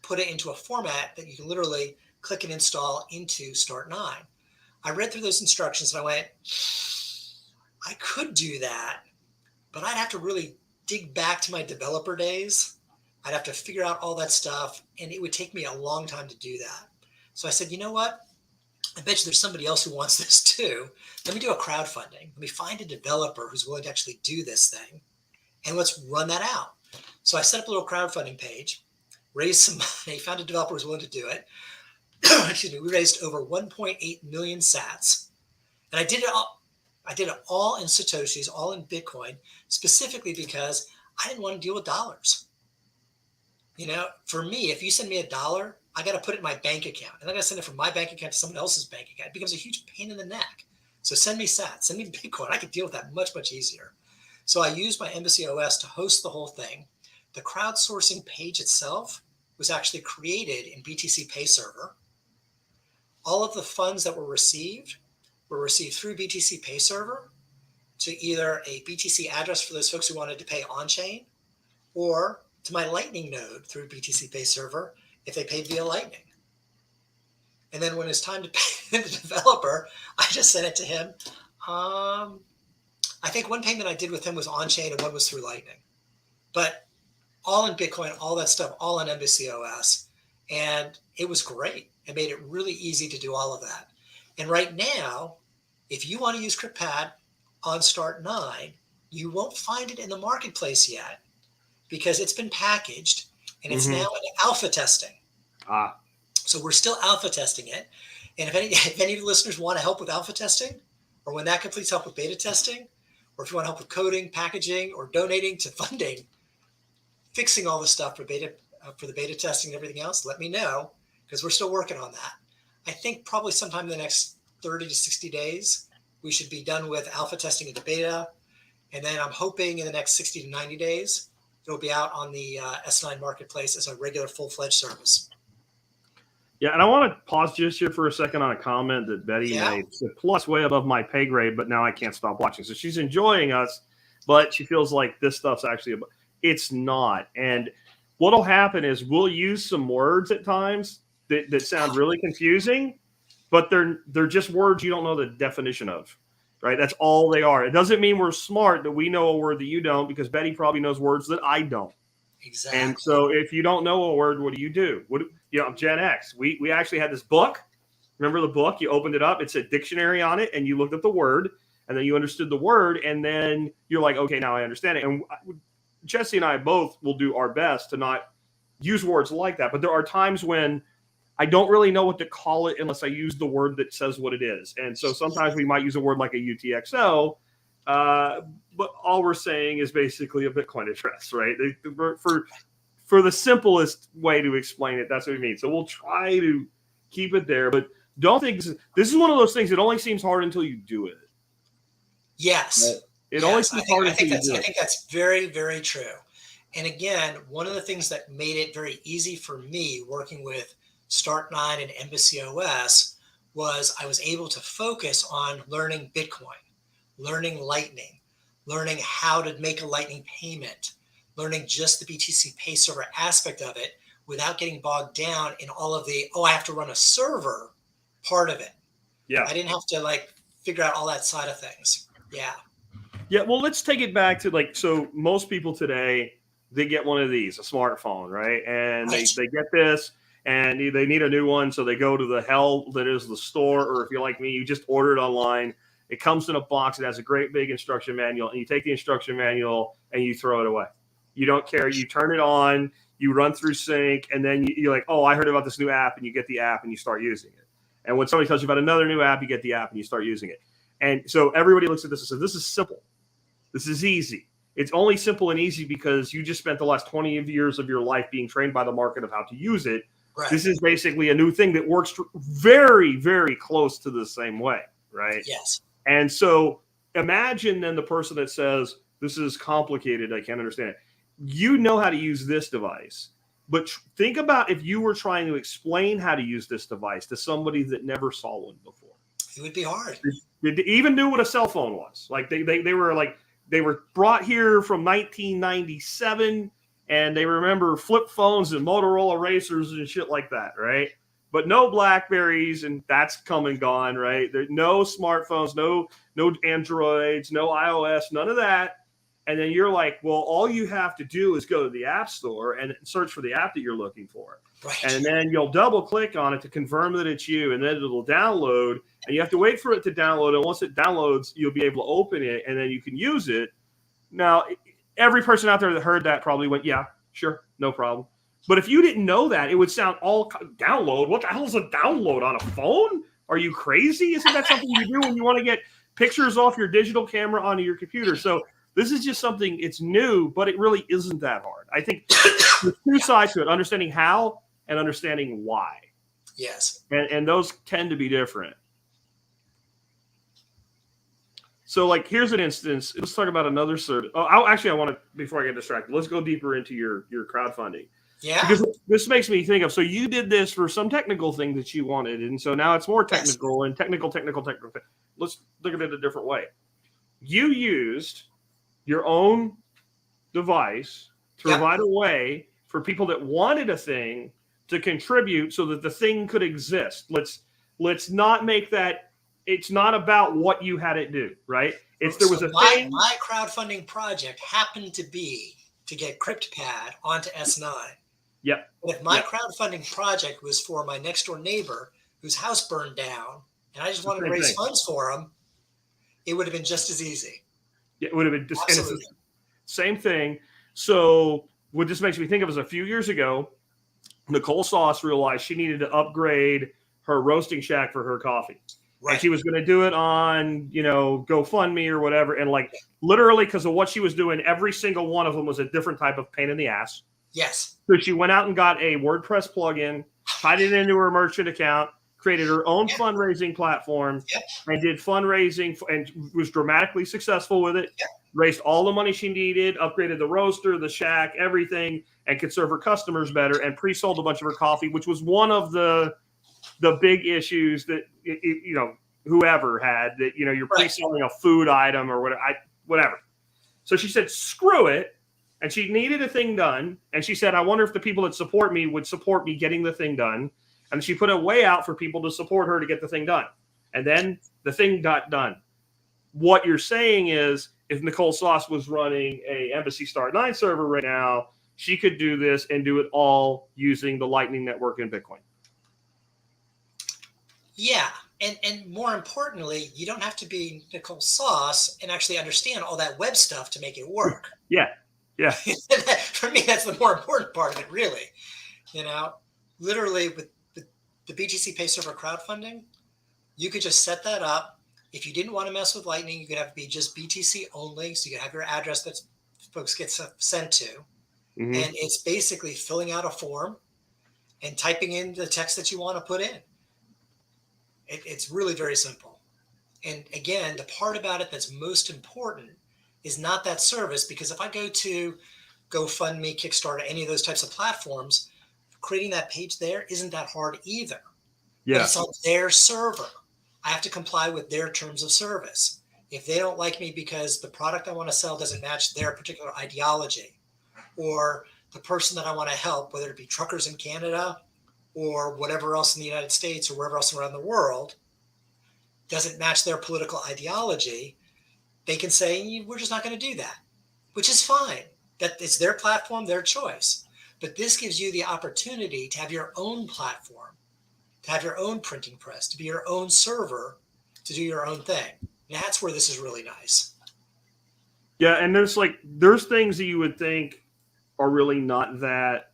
put it into a format that you can literally click and install into Start9. I read through those instructions and I went, I could do that, but I'd have to really dig back to my developer days. I'd have to figure out all that stuff, and it would take me a long time to do that. So I said, you know what? I bet you there's somebody else who wants this too. Let me do a crowdfunding. Let me find a developer who's willing to actually do this thing, and let's run that out. So I set up a little crowdfunding page, raised some money, found a developer who's willing to do it. Excuse me. We raised over 1.8 million sats, and I did it all in Satoshis, all in Bitcoin, specifically because I didn't want to deal with dollars. For me, if you send me $1, I got to put it in my bank account. And I got to send it from my bank account to someone else's bank account. It becomes a huge pain in the neck. So send me sats, send me Bitcoin. I could deal with that much, much easier. So I used my Embassy OS to host the whole thing. The crowdsourcing page itself was actually created in BTC Pay Server. All of the funds that were received through BTC Pay Server to either a BTC address for those folks who wanted to pay on-chain or to my Lightning node through BTC Pay Server if they paid via Lightning. And then when it's time to pay the developer, I just sent it to him. I think one payment I did with him was on-chain and one was through Lightning. But all in Bitcoin, all that stuff, all on Embassy OS. And it was great. It made it really easy to do all of that. And right now, if you want to use Cryptpad on Start9, you won't find it in the marketplace yet because it's been packaged and it's now in alpha testing. So we're still alpha testing it. And if any of the listeners want to help with alpha testing, or when that completes, help with beta testing, or if you want to help with coding, packaging, or donating to funding, fixing all the stuff for the beta testing and everything else, let me know because we're still working on that. I think probably sometime in the next 30 to 60 days, we should be done with alpha testing of the beta. And then I'm hoping in the next 60 to 90 days, it'll be out on the S9 marketplace as a regular full-fledged service. Yeah, and I want to pause just here for a second on a comment that Betty made. It's a plus way above my pay grade, but now I can't stop watching. So she's enjoying us, but she feels like this stuff's actually it's not. And what'll happen is we'll use some words at times that sound really confusing, but they're just words you don't know the definition of. Right? That's all they are. It doesn't mean we're smart that we know a word that you don't, because Betty probably knows words that I don't. Exactly. And so if you don't know a word, what do? I'm Gen X. We actually had this book. Remember the book? You opened it up. It's a dictionary on it, and you looked at the word, and then you understood the word, and then you're like, okay, now I understand it. And Jesse and I both will do our best to not use words like that. But there are times when I don't really know what to call it unless I use the word that says what it is. And so sometimes we might use a word like a UTXO, but all we're saying is basically a Bitcoin address, right? For the simplest way to explain it, that's what we mean. So we'll try to keep it there, but don't think this is one of those things that only seems hard until you do it. Yes. It only seems hard until you do it. I think that's very, very true. And again, one of the things that made it very easy for me working with Start9 and Embassy OS was I was able to focus on learning Bitcoin, learning Lightning, learning how to make a Lightning payment, learning just the BTC Pay server aspect of it without getting bogged down in all of the, I have to run a server part of it. Yeah. I didn't have to figure out all that side of things. Yeah. Yeah. Well, let's take it back to so most people today, they get one of these, a smartphone, right? And they get this, and they need a new one. So they go to the hell that is the store, or if you're like me, you just order it online. It comes in a box. It has a great big instruction manual, and you take the instruction manual and you throw it away. You don't care. You turn it on, you run through sync, and then you're like, oh, I heard about this new app, and you get the app and you start using it. And when somebody tells you about another new app, you get the app and you start using it. And so everybody looks at this and says, this is simple. This is easy. It's only simple and easy because you just spent the last 20 years of your life being trained by the market of how to use it. Right. This is basically a new thing that works very, very close to the same way, right? Yes. And so imagine then the person that says, this is complicated, I can't understand it. You know how to use this device, but think about if you were trying to explain how to use this device to somebody that never saw one before. It would be hard. They even knew what a cell phone was. They were brought here from 1997, and they remember flip phones and Motorola Racers and shit like that, right? But no Blackberries, and that's come and gone, right? There's no smartphones, no Androids, no iOS, none of that. And then you're like, well, all you have to do is go to the App Store and search for the app that you're looking for. Right. And then you'll double click on it to confirm that it's you, and then it'll download, and you have to wait for it to download. And once it downloads, you'll be able to open it, and then you can use it. Now, every person out there that heard that probably went, yeah, sure, no problem. But if you didn't know that, it would sound all download. What the hell is a download on a phone? Are you crazy? Isn't that something you do when you want to get pictures off your digital camera onto your computer? So this is just something, it's new, but it really isn't that hard. I think there's two sides to it, understanding how and understanding why. Yes. And those tend to be different. So here's an instance. Let's talk about another service. Oh, I want to, before I get distracted, let's go deeper into your crowdfunding. Yeah. Because this makes me think of, so you did this for some technical thing that you wanted. And so now it's more technical and technical. Let's look at it a different way. You used your own device to provide a way for people that wanted a thing to contribute so that the thing could exist. Let's not make that, it's not about what you had it do, right? My crowdfunding project happened to be to get Cryptpad onto S9. Yep. But if my crowdfunding project was for my next door neighbor whose house burned down and I just wanted to raise funds for him, it would have been just as easy. Yeah, it would have been just same thing. So what this makes me think of is a few years ago, Nicole Sauce realized she needed to upgrade her roasting shack for her coffee. Right. And she was going to do it on, GoFundMe or whatever. And literally because of what she was doing, every single one of them was a different type of pain in the ass. Yes. So she went out and got a WordPress plugin, tied it into her merchant account, created her own fundraising platform, and did fundraising and was dramatically successful with it. raised all the money she needed, upgraded the roaster, the shack, everything, and could serve her customers better, and pre-sold a bunch of her coffee, which was one of the big issues that whoever had, that you're pre-selling a food item or whatever. So she said, screw it. And she needed a thing done. And she said, I wonder if the people that support me would support me getting the thing done. And she put a way out for people to support her to get the thing done. And then the thing got done. What you're saying is, if Nicole Sauce was running a Embassy Start9 server right now, she could do this and do it all using the Lightning Network and Bitcoin. Yeah. And more importantly, you don't have to be Nicole Sauce and actually understand all that web stuff to make it work. Yeah. For me, that's the more important part of it, really. Literally with the BTC Pay Server crowdfunding, you could just set that up. If you didn't want to mess with Lightning, you could have it be just BTC only. So you could have your address that folks get sent to. Mm-hmm. And it's basically filling out a form and typing in the text that you want to put in. It's really very simple. And again, the part about it that's most important is not that service, because if I go to GoFundMe, Kickstarter, any of those types of platforms, creating that page there isn't that hard either. Yeah. But it's on their server. I have to comply with their terms of service. If they don't like me because the product I want to sell doesn't match their particular ideology, or the person that I want to help, whether it be truckers in Canada or whatever else in the United States or wherever else around the world, doesn't match their political ideology, they can say, we're just not going to do that, which is fine. That it's their platform, their choice. But this gives you the opportunity to have your own platform, to have your own printing press, to be your own server, to do your own thing. And that's where this is really nice. Yeah, and there's things that you would think are really not that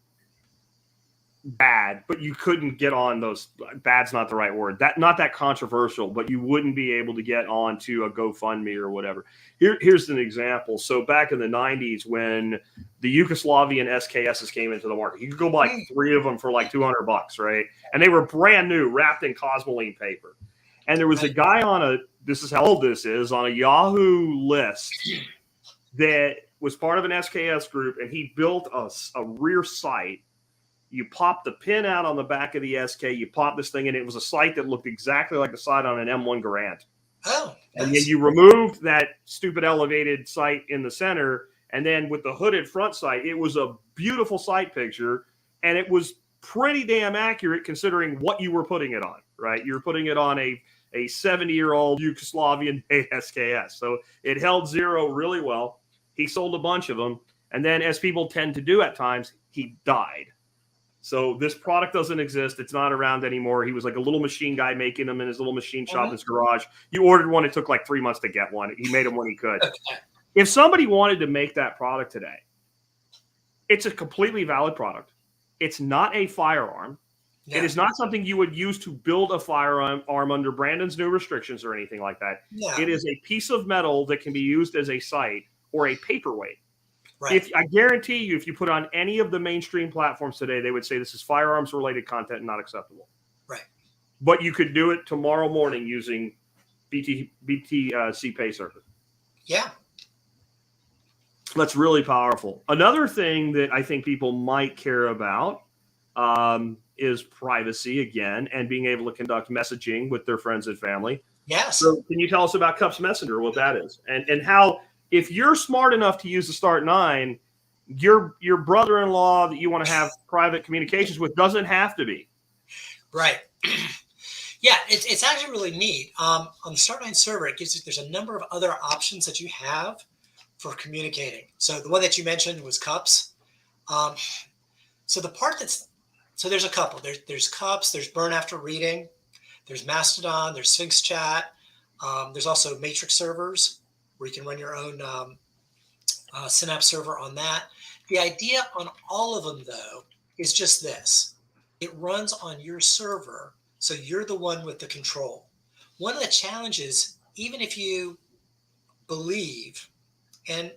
bad, but you couldn't get on those. Bad's not the right word. Not that controversial, but you wouldn't be able to get onto a GoFundMe or whatever. Here's an example. So back in the 90s, when the Yugoslavian SKSs came into the market, you could go buy 3 of them for like $200, right? And they were brand new, wrapped in Cosmoline paper. And there was a guy this is how old this is, on a Yahoo list that was part of an SKS group, and he built a rear site. You pop the pin out on the back of the SK, you pop this thing in. It was a site that looked exactly like the site on an M1 Garand. Oh, nice. And then you removed that stupid elevated site in the center, and then with the hooded front sight, it was a beautiful site picture, and it was pretty damn accurate considering what you were putting it on, right? You were putting it on a 70-year-old Yugoslavian SKS. So it held zero really well. He sold a bunch of them, and then, as people tend to do at times, he died. So this product doesn't exist. It's not around anymore. He was like a little machine guy making them in his little machine shop in his garage. You ordered one. It took like 3 months to get one. He made them when he could. Okay. If somebody wanted to make that product today, it's a completely valid product. It's not a firearm. No. It is not something you would use to build a firearm under Brandon's new restrictions or anything like that. No. It is a piece of metal that can be used as a sight or a paperweight. Right. I guarantee you, if you put on any of the mainstream platforms today, they would say this is firearms-related content and not acceptable. Right. But you could do it tomorrow morning using BTC Pay Server. Yeah. That's really powerful. Another thing that I think people might care about is privacy again, and being able to conduct messaging with their friends and family. Yes. So can you tell us about Cups Messenger, what that is, and how, if you're smart enough to use the Start9, your brother-in-law that you want to have private communications with doesn't have to be. Right. Yeah, it's actually really neat. On the Start9 server, there's a number of other options that you have for communicating. So the one that you mentioned was Cups. So there's a couple. There's Cups, there's Burn After Reading, there's Mastodon, there's Sphinx Chat. There's also Matrix servers, where you can run your own Synapse server on that. The idea on all of them, though, is just this. It runs on your server, so you're the one with the control. One of the challenges, even if you believe, and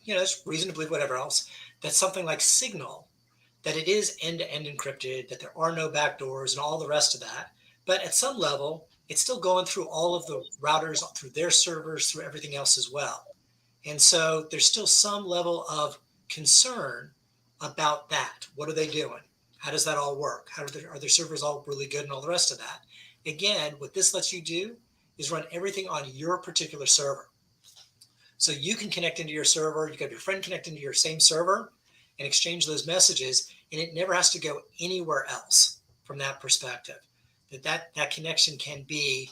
there's reason to believe whatever else, that something like Signal, that it is end-to-end encrypted, that there are no backdoors and all the rest of that, but at some level, it's still going through all of the routers, through their servers, through everything else as well. And so there's still some level of concern about that. What are they doing? How does that all work? Are their servers all really good and all the rest of that? Again, what this lets you do is run everything on your particular server. So you can connect into your server, you can have your friend connect into your same server and exchange those messages, and it never has to go anywhere else from that perspective. That connection can be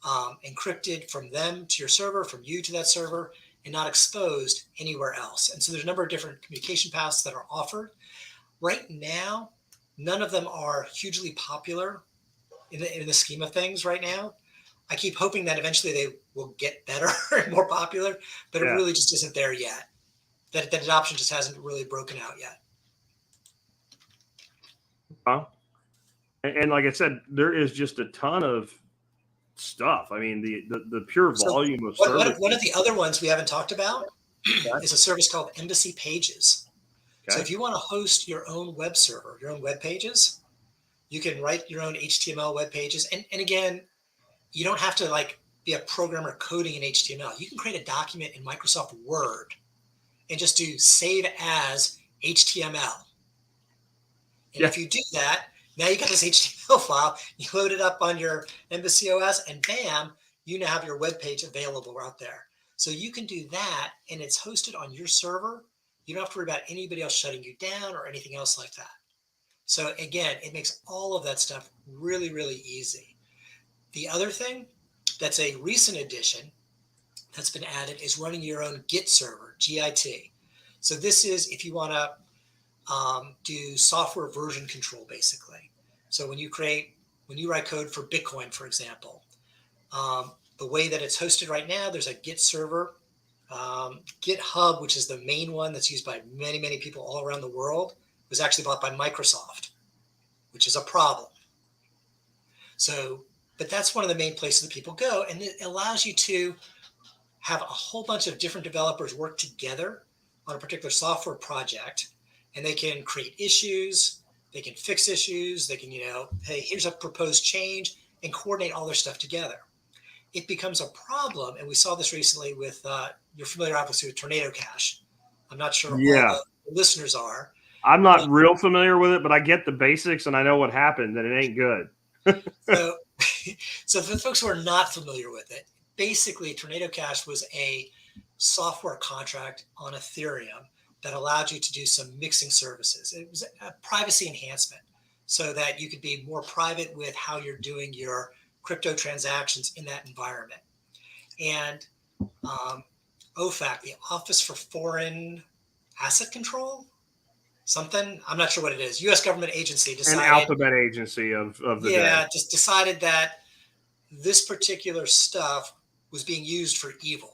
encrypted from them to your server, from you to that server, and not exposed anywhere else. And so there's a number of different communication paths that are offered. Right now, none of them are hugely popular in the scheme of things right now. I keep hoping that eventually they will get better and more popular, but it really just isn't there yet. That adoption just hasn't really broken out yet. And like I said, there is just a ton of stuff. I mean, the pure volume of services. One of the other ones we haven't talked about is a service called Embassy Pages. Okay. So if you want to host your own web server, your own web pages, you can write your own HTML web pages. And again, you don't have to like be a programmer coding in HTML. You can create a document in Microsoft Word and just do save as HTML. And if you do that, now you got this HTML file, you load it up on your Embassy OS, and bam, you now have your web page available out there. So you can do that, and it's hosted on your server. You don't have to worry about anybody else shutting you down or anything else like that. So again, it makes all of that stuff really, really easy. The other thing that's a recent addition that's been added is running your own Git server, Git. So this is if you want to do software version control, basically. So when you write code for Bitcoin, for example, the way that it's hosted right now, there's a Git server, GitHub, which is the main one that's used by many, many people all around the world, was actually bought by Microsoft, which is a problem. So, but that's one of the main places that people go, and it allows you to have a whole bunch of different developers work together on a particular software project, and they can create issues, they can fix issues, they can, hey, here's a proposed change, and coordinate all their stuff together. It becomes a problem, and we saw this recently with, you're familiar obviously with Tornado Cache. I'm not sure all the listeners are. I'm not real familiar with it, but I get the basics and I know what happened, and it ain't good. So for the folks who are not familiar with it, basically Tornado Cache was a software contract on Ethereum that allowed you to do some mixing services. It was a privacy enhancement so that you could be more private with how you're doing your crypto transactions in that environment. And OFAC, the Office for Foreign Asset Control, something, I'm not sure what it is, U.S. government agency decided. An alphabet agency of the day. Yeah, just decided that this particular stuff was being used for evil.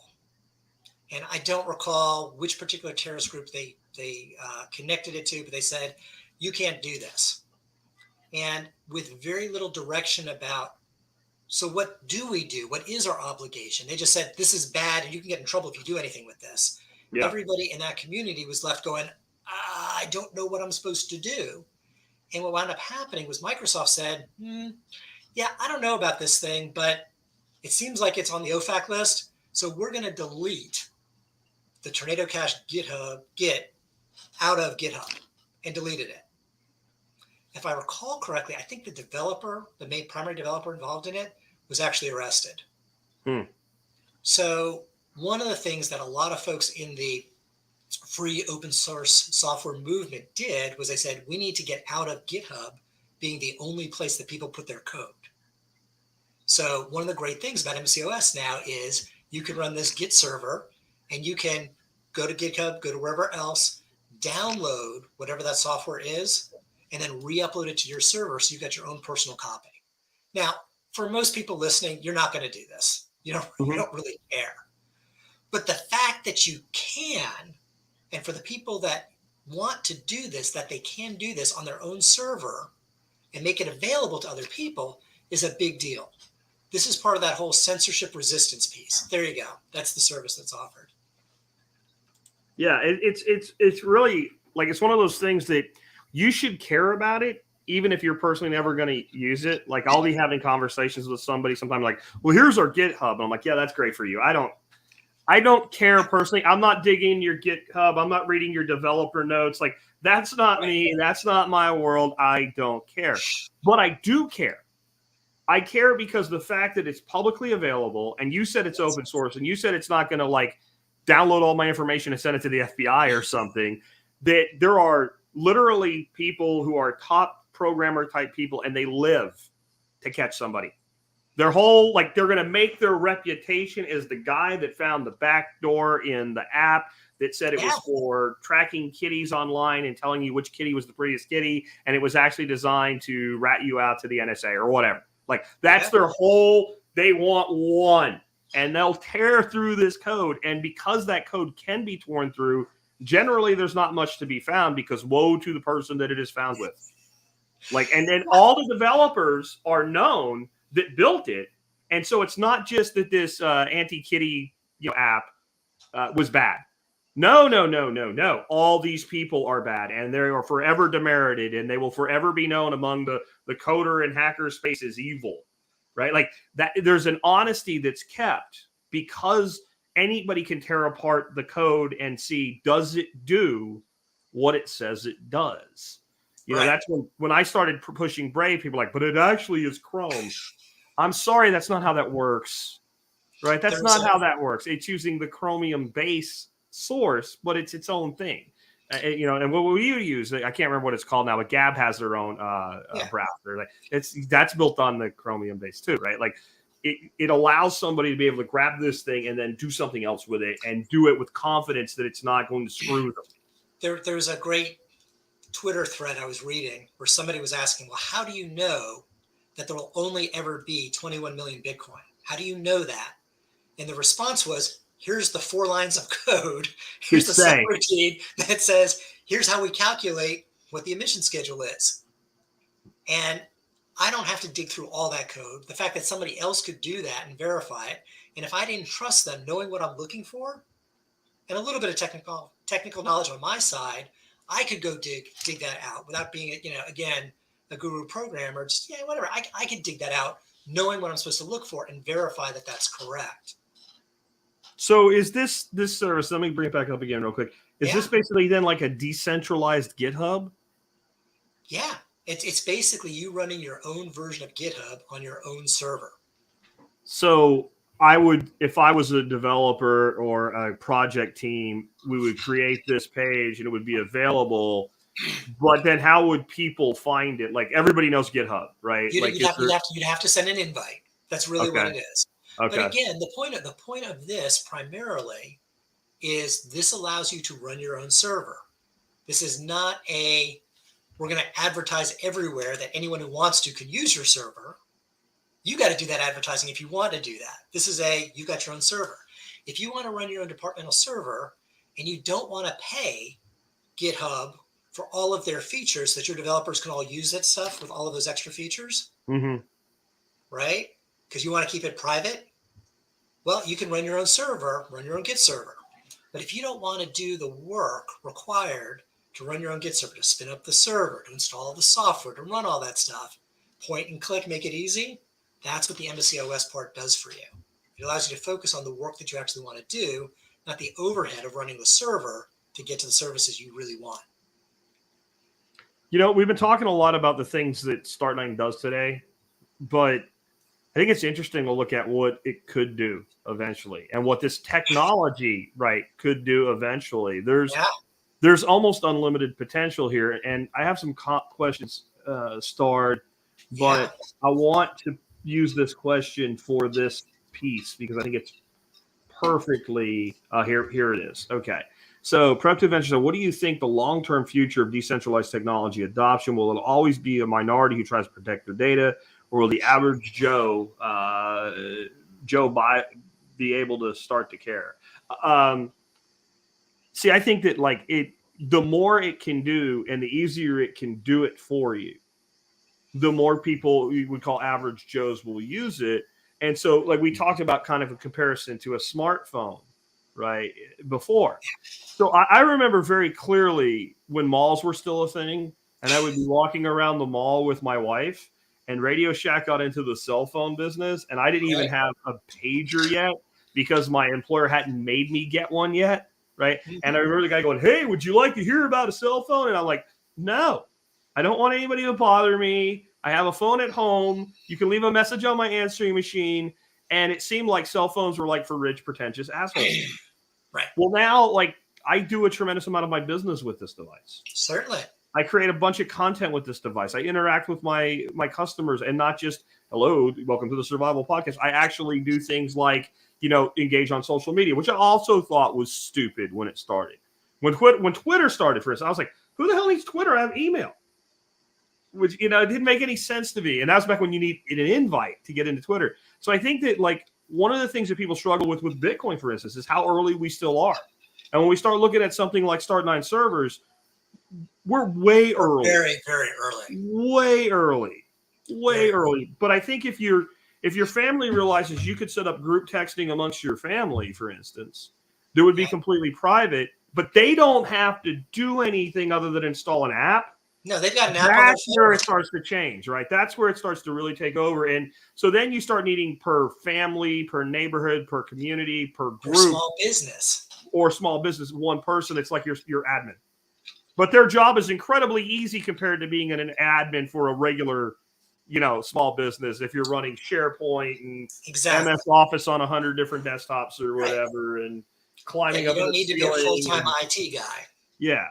And I don't recall which particular terrorist group they connected it to, but they said, you can't do this. And with very little direction about, so what do we do? What is our obligation? They just said, this is bad and you can get in trouble if you do anything with this. Yeah. Everybody in that community was left going, I don't know what I'm supposed to do. And what wound up happening was Microsoft said, yeah, I don't know about this thing, but it seems like it's on the OFAC list. So we're going to delete the Tornado Cache Git out of GitHub and deleted it. If I recall correctly, I think the developer, the main primary developer involved in it, was actually arrested. So one of the things that a lot of folks in the free open source software movement did was they said, we need to get out of GitHub being the only place that people put their code. So one of the great things about MCOS now is you can run this Git server and you can go to GitHub, go to wherever else, download whatever that software is, and then re-upload it to your server so you've got your own personal copy. Now, for most people listening, you're not going to do this. You don't really care. But the fact that you can, and for the people that want to do this, that they can do this on their own server and make it available to other people is a big deal. This is part of that whole censorship resistance piece. There you go. That's the service that's offered. Yeah, it's really like, it's one of those things that you should care about it, even if you're personally never going to use it. Like, I'll be having conversations with somebody sometimes like, well, here's our GitHub. And I'm like, yeah, that's great for you. I don't care personally. I'm not digging your GitHub. I'm not reading your developer notes. Like, that's not me. That's not my world. I don't care. But I do care. I care because the fact that it's publicly available, and you said it's open source, and you said it's not going to like download all my information and send it to the FBI or something, that there are literally people who are top programmer type people, and they live to catch somebody. Their whole, like, they're going to make their reputation as the guy that found the back door in the app that said it was for tracking kitties online and telling you which kitty was the prettiest kitty, and it was actually designed to rat you out to the NSA or whatever. Like, that's their whole, they want one, and they'll tear through this code. And because that code can be torn through, generally there's not much to be found, because woe to the person that it is found with. Like, and then all the developers are known that built it. And so it's not just that this anti-kitty app was bad. No. All these people are bad, and they are forever demerited, and they will forever be known among the coder and hacker space as evil, right? Like that, there's an honesty that's kept because anybody can tear apart the code and see, does it do what it says it does? You know, that's when I started pushing Brave, people were like, but it actually is Chrome. I'm sorry, that's not how that works, right? That's not how that works. It's using the Chromium base source, but it's its own thing. And what we use, I can't remember what it's called now, but Gab has their own browser. Like that's built on the Chromium base too, right? Like it allows somebody to be able to grab this thing and then do something else with it, and do it with confidence that it's not going to screw them. There's a great Twitter thread I was reading where somebody was asking, well, how do you know that there will only ever be 21 million Bitcoin? How do you know that? And the response was, here's the 4 lines of code. Here's the subroutine that says, here's how we calculate what the emission schedule is. And I don't have to dig through all that code. The fact that somebody else could do that and verify it, and if I didn't trust them knowing what I'm looking for, and a little bit of technical knowledge on my side, I could go dig that out without being, again, a guru programmer. Just, whatever. I could dig that out knowing what I'm supposed to look for and verify that that's correct. So is this service, let me bring it back up again real quick. Is this basically then like a decentralized GitHub? Yeah. It's basically you running your own version of GitHub on your own server. So I would, if I was a developer or a project team, we would create this page and it would be available. But then how would people find it? Like, everybody knows GitHub, right? You'd have to send an invite. That's really what it is. Okay. But again, the point of this primarily is this allows you to run your own server. This is not we're going to advertise everywhere that anyone who wants to can use your server. You got to do that advertising if you want to do that. This is you got your own server. If you want to run your own departmental server and you don't want to pay GitHub for all of their features that your developers can all use that stuff with all of those extra features, right? Because you want to keep it private. Well, you can run your own server, run your own Git server. But if you don't want to do the work required to run your own Git server, to spin up the server, to install the software, to run all that stuff, point and click, make it easy, that's what the Embassy OS part does for you. It allows you to focus on the work that you actually want to do, not the overhead of running the server to get to the services you really want. We've been talking a lot about the things that Start9 does today, but I think it's interesting to look at what it could do eventually and what this technology, could do eventually. There's almost unlimited potential here, and I have some questions starred, but I want to use this question for this piece because I think it's perfectly here it is. Okay. So, Productive Ventures, what do you think the long-term future of decentralized technology adoption? Will it always be a minority who tries to protect their data, or will the average Joe be able to start to care? See, I think that the more it can do and the easier it can do it for you, the more people we would call average Joes will use it. And so, we talked about kind of a comparison to a smartphone, right, before. So I remember very clearly when malls were still a thing, and I would be walking around the mall with my wife, and Radio Shack got into the cell phone business, and I didn't even have a pager yet because my employer hadn't made me get one yet, right? Mhm. And I remember the guy going, "Hey, would you like to hear about a cell phone?" And I'm like, "No, I don't want anybody to bother me. I have a phone at home. You can leave a message on my answering machine." And it seemed like cell phones were like for rich, pretentious assholes. Right. Well, now, like, I do a tremendous amount of my business with this device. Certainly. I create a bunch of content with this device. I interact with my customers, and not just, "Hello, welcome to the Survival Podcast." I actually do things like, engage on social media, which I also thought was stupid when it started. When Twitter started, for instance, I was like, "Who the hell needs Twitter? I have email." Which, it didn't make any sense to me. And that was back when you need an invite to get into Twitter. So I think that, like, one of the things that people struggle with Bitcoin, for instance, is how early we still are. And when we start looking at something like Start9 servers, we're way early. Very, very early. Way early. Way early. But I think if your family realizes you could set up group texting amongst your family, for instance, that would be completely private, but they don't have to do anything other than install an app. No, they've got an app on their phone. That's where it starts to change, right? That's where it starts to really take over. And so then you start needing per family, per neighborhood, per community, per group. Or small business. Or small business, one person. It's like your admin. But their job is incredibly easy compared to being an admin for a regular, small business. If you're running SharePoint and MS Office on 100 different desktops or whatever, and climbing up. You don't need to be a full-time IT guy. Yeah.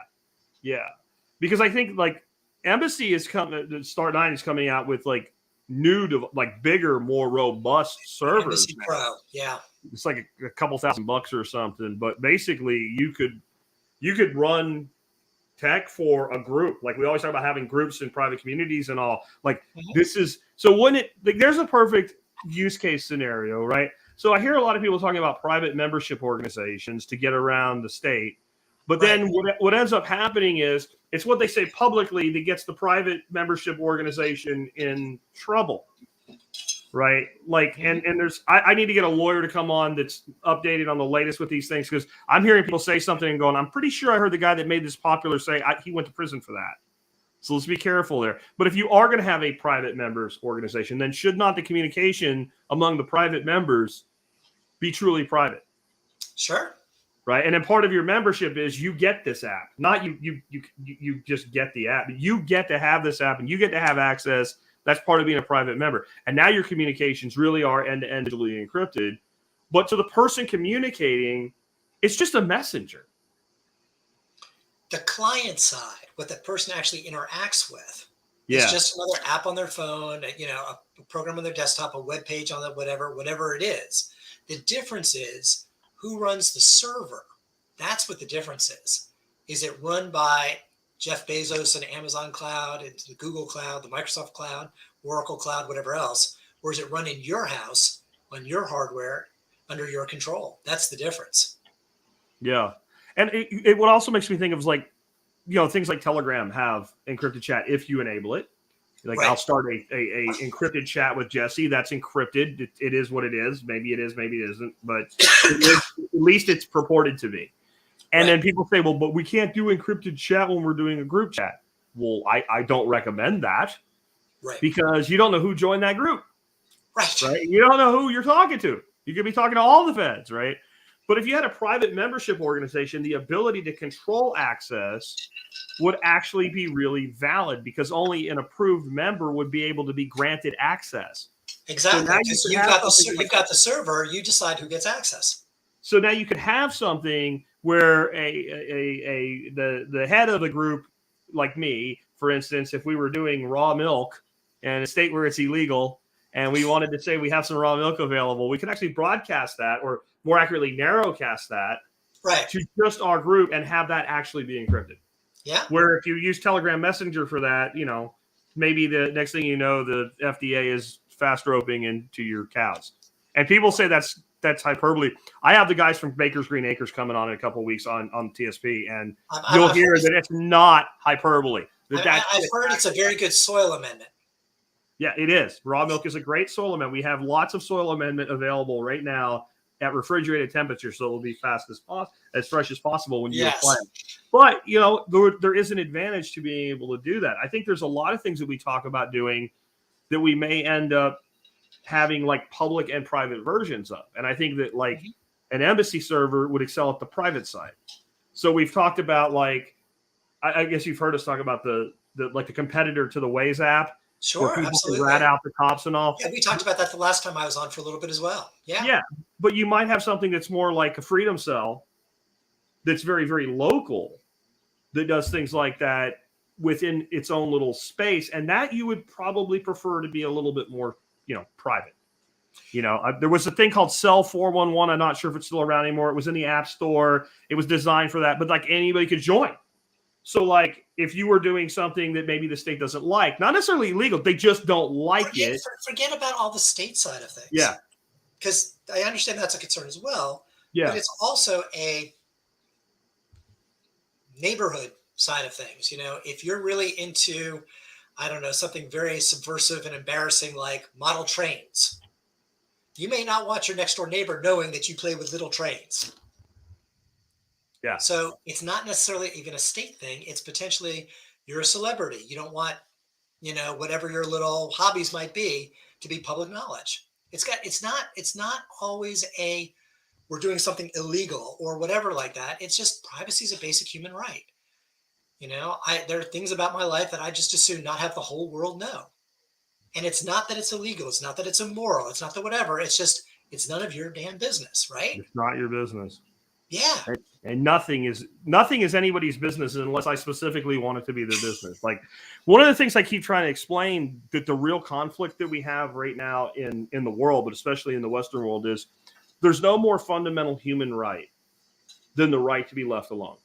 Because I think, like, Embassy Start9 is coming out with, like, new, like, bigger, more robust servers. Embassy Pro, yeah. It's like a couple $1,000 or something, but basically you could run tech for a group. Like, we always talk about having groups in private communities and all. Like, this is so when there's a perfect use case scenario, right? So I hear a lot of people talking about private membership organizations to get around the state. But then what ends up happening is it's what they say publicly that gets the private membership organization in trouble, right? Like, and there's I need to get a lawyer to come on that's updated on the latest with these things, because I'm hearing people say something and going, "I'm pretty sure I heard the guy that made this popular say he went to prison for that." So let's be careful there. But if you are going to have a private members organization, then should not the communication among the private members be truly private? Sure. Right. And then part of your membership is you get this app, not you just get the app. You get to have this app and you get to have access. That's part of being a private member. And now your communications really are end-to-end digitally encrypted. But to the person communicating, it's just a messenger. The client side, what the person actually interacts with, is just another app on their phone, a program on their desktop, a web page on the whatever it is. The difference is who runs the server. That's what the difference is. Is it run by Jeff Bezos and Amazon Cloud, and the Google Cloud, the Microsoft Cloud, Oracle Cloud, whatever else? Or is it run in your house, on your hardware, under your control? That's the difference. Yeah. And it what also makes me think of, like, things like Telegram have encrypted chat if you enable it. Like, I'll start a encrypted chat with Jesse. That's encrypted. It is what it is. Maybe it is, maybe it isn't. But at least it's purported to be. And then people say, "Well, but we can't do encrypted chat when we're doing a group chat." Well, I don't recommend that. Right. Because you don't know who joined that group. Right. You don't know who you're talking to. You could be talking to all the feds, right? But if you had a private membership organization, the ability to control access would actually be really valid, because only an approved member would be able to be granted access. Exactly. Because you've got the server, you decide who gets access. So now you could have something where the head of the group, like me, for instance, if we were doing raw milk in a state where it's illegal, and we wanted to say we have some raw milk available, we could actually broadcast that, or more accurately, narrowcast that to just our group and have that actually be encrypted. Yeah. Where if you use Telegram Messenger for that, maybe the next thing you know, the FDA is fast roping into your cows. And people say that's hyperbole. I have the guys from Baker's Green Acres coming on in a couple of weeks on TSP, and you'll hear that it's not hyperbole. I've heard it's a very good soil amendment. Yeah, it is. Raw milk is a great soil amendment. We have lots of soil amendment available right now at refrigerated temperature, so it'll be as fresh as possible when you apply it. But there is an advantage to being able to do that. I think there's a lot of things that we talk about doing that we may end up having, like, public and private versions of. And I think that, like, An embassy server would excel at the private side. So we've talked about, like, I guess you've heard us talk about the competitor to the Waze app, where Sure, people absolutely. can rat out the cops and all. Yeah, we talked about that the last time I was on for a little bit as well. Yeah. Yeah, but you might have something that's more like a Freedom Cell that's very, very local, that does things like that within its own little space, and that you would probably prefer to be a little bit more, private. There was a thing called Cell 411. I'm not sure if it's still around anymore. It was in the App Store. It was designed for that, but like anybody could join. So like if you were doing something that maybe the state doesn't like, not necessarily illegal, they just don't like it. Forget about all the state side of things. Yeah. Because I understand that's a concern as well. Yeah. But it's also a neighborhood side of things. If you're really into, I don't know, something very subversive and embarrassing like model trains, you may not want your next door neighbor knowing that you play with little trains. Yeah. So it's not necessarily even a state thing. It's potentially you're a celebrity. You don't want, whatever your little hobbies might be to be public knowledge. It's not always we're doing something illegal or whatever like that. It's just privacy is a basic human right. There are things about my life that I just assume not have the whole world know. And it's not that it's illegal. It's not that it's immoral. It's not that whatever. It's just, it's none of your damn business, right? It's not your business. Yeah. And nothing is anybody's business unless I specifically want it to be their business. Like one of the things I keep trying to explain, that the real conflict that we have right now in the world, but especially in the Western world, is there's no more fundamental human right than the right to be left alone.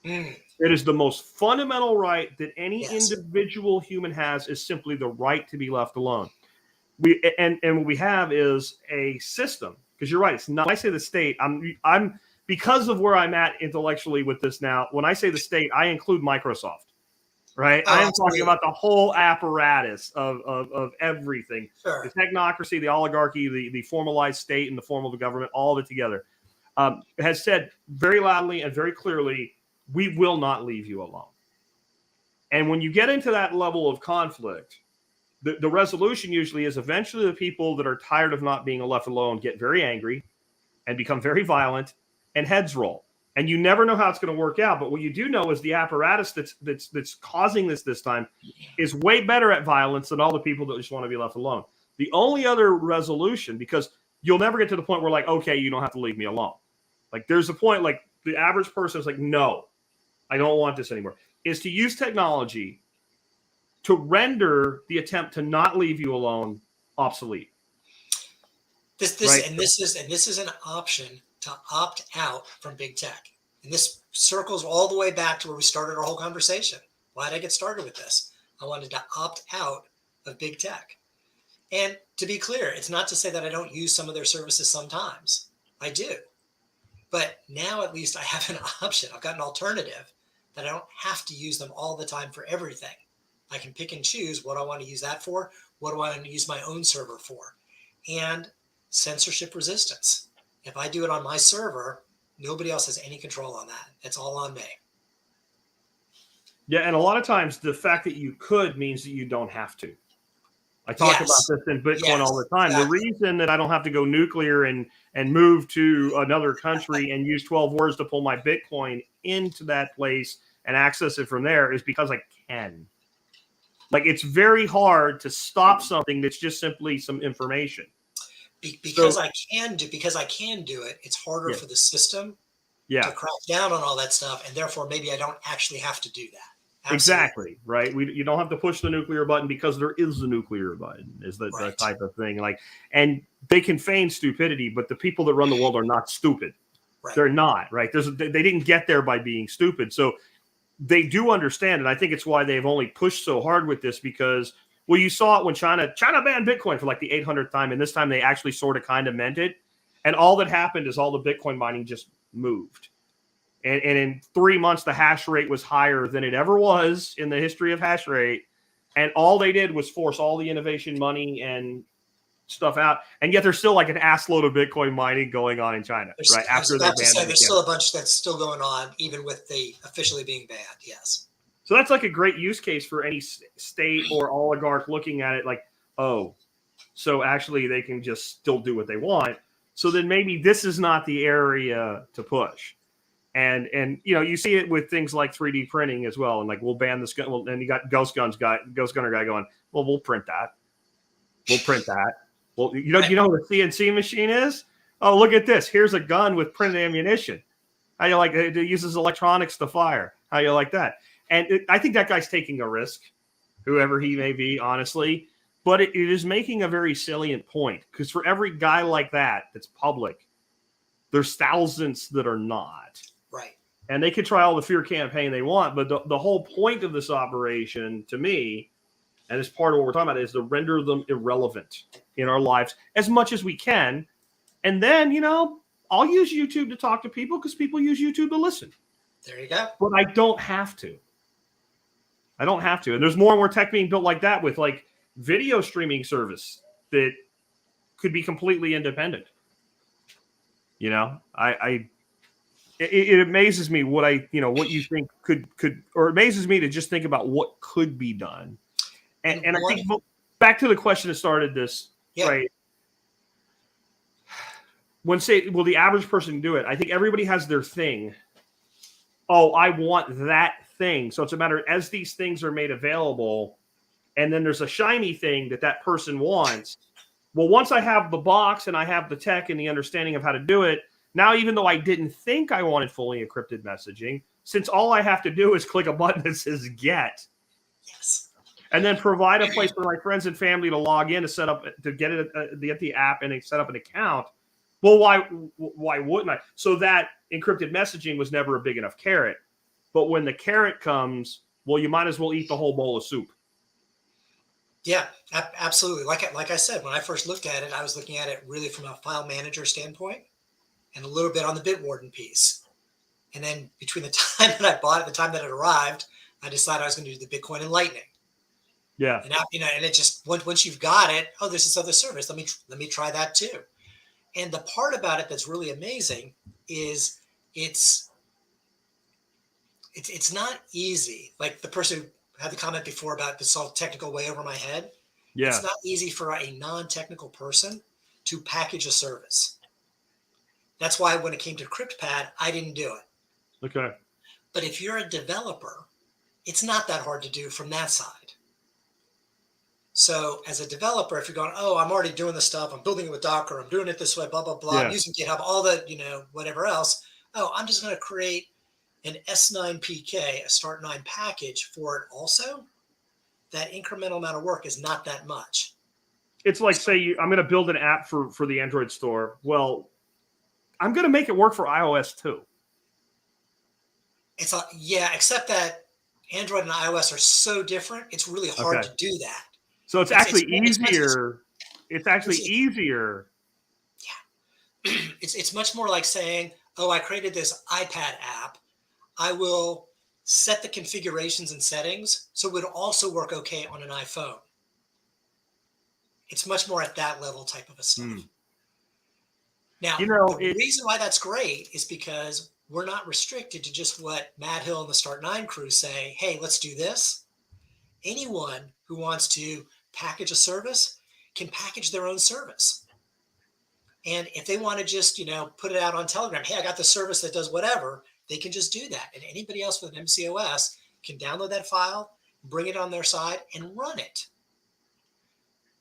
It is the most fundamental right that any individual human has, is simply the right to be left alone. And what we have is a system, because you're right. It's not, when I say the state, I'm because of where I'm at intellectually with this now. When I say the state, I include Microsoft, right? I am talking about the whole apparatus of everything. Sure. The technocracy, the oligarchy, the formalized state, and the form of the government, all of it together, has said very loudly and very clearly, we will not leave you alone. And when you get into that level of conflict, the resolution usually is eventually the people that are tired of not being left alone get very angry and become very violent and heads roll. And you never know how it's going to work out. But what you do know is the apparatus that's causing this time is way better at violence than all the people that just want to be left alone. The only other resolution, because you'll never get to the point where like, okay, you don't have to leave me alone. Like there's a point, like the average person is like, no, I don't want this anymore, is to use technology to render the attempt to not leave you alone obsolete. This is an option to opt out from big tech. And this circles all the way back to where we started our whole conversation. Why did I get started with this? I wanted to opt out of big tech. And to be clear, it's not to say that I don't use some of their services sometimes. I do. But now at least I have an option. I've got an alternative that I don't have to use them all the time for everything. I can pick and choose what I want to use that for, what do I want to use my own server for. And censorship resistance. If I do it on my server, nobody else has any control on that. It's all on me. Yeah, and a lot of times the fact that you could means that you don't have to. I talk about this in Bitcoin all the time. Exactly. The reason that I don't have to go nuclear and move to another country and use 12 words to pull my Bitcoin into that place and access it from there is because I can. Like it's very hard to stop something that's just simply some information. Because I can do it, it's harder for the system to crack down on all that stuff, and therefore maybe I don't actually have to do that. Absolutely. Exactly, right? You don't have to push the nuclear button because there is a nuclear button, is the type of thing. Like, and they can feign stupidity, but the people that run the world are not stupid. Right. They're not, right? They didn't get there by being stupid. So they do understand, and I think it's why they've only pushed so hard with this because, well, you saw it when China banned Bitcoin for like the 800th time, and this time they actually sort of kind of meant it. And all that happened is all the Bitcoin mining just moved. And in 3 months, the hash rate was higher than it ever was in the history of hash rate. And all they did was force all the innovation money and stuff out. And yet there's still like an ass load of Bitcoin mining going on in China, right? After they banned it. There's still a bunch that's still going on, even with the officially being banned, yes. So that's like a great use case for any state or oligarch looking at it like, oh, so actually they can just still do what they want. So then maybe this is not the area to push. And you see it with things like 3D printing as well. And like, we'll ban this gun. Well, and you got Ghost Gunner guy going, well, we'll print that. We'll print that. Well, you know what a CNC machine is? Oh, look at this. Here's a gun with printed ammunition. How you like it? It uses electronics to fire. How you like that? And I think that guy's taking a risk, whoever he may be, honestly. But it is making a very salient point, because for every guy like that that's public, there's thousands that are not. Right. And they could try all the fear campaign they want, but the whole point of this operation, to me, and it's part of what we're talking about, is to render them irrelevant in our lives as much as we can. And then, I'll use YouTube to talk to people because people use YouTube to listen. There you go. But I don't have to. And there's more and more tech being built like that, with like video streaming service that could be completely independent. It amazes me what you think could, or it amazes me to just think about what could be done. And I think back to the question that started this, right? Will the average person do it? I think everybody has their thing. Oh, I want that thing. So it's a matter, as these things are made available, and then there's a shiny thing that person wants. Well, once I have the box and I have the tech and the understanding of how to do it, now, even though I didn't think I wanted fully encrypted messaging, since all I have to do is click a button that says get, yes, and then provide a place for my friends and family to log in to get the app and set up an account. Well, why wouldn't I? So that encrypted messaging was never a big enough carrot. But when the carrot comes, well, you might as well eat the whole bowl of soup. Yeah, absolutely. Like I said, when I first looked at it, I was looking at it really from a file manager standpoint and a little bit on the Bitwarden piece. And then between the time that I bought it, the time that it arrived, I decided I was going to do the Bitcoin and Lightning. Yeah. And and it just, once you've got it, oh, there's this other service. Let me try that too. And the part about it that's really amazing is it's not easy. Like the person who had the comment before about this all technical way over my head. Yeah. It's not easy for a non-technical person to package a service. That's why when it came to Cryptpad, I didn't do it. Okay. But if you're a developer, it's not that hard to do from that side. So as a developer, if you're going, oh, I'm already doing this stuff, I'm building it with Docker, I'm doing it this way, blah, blah, blah, I'm using GitHub, all the, whatever else. Oh, I'm just going to create an S9PK, a Start9 package for it also. That incremental amount of work is not that much. It's like, I'm going to build an app for the Android store. Well, I'm going to make it work for iOS too. Except that Android and iOS are so different. It's really hard to do that. So it's actually easier. It's actually easier. Yeah. It's much more like saying, oh, I created this iPad app. I will set the configurations and settings so it would also work okay on an iPhone. It's much more at that level type of a stuff. Now, the reason why that's great is because we're not restricted to just what Matt Hill and the Start9 crew say, hey, let's do this. Anyone who wants to package a service can package their own service. And if they want to just, put it out on Telegram, hey, I got the service that does whatever, they can just do that. And anybody else with an MCOS can download that file, bring it on their side, and run it.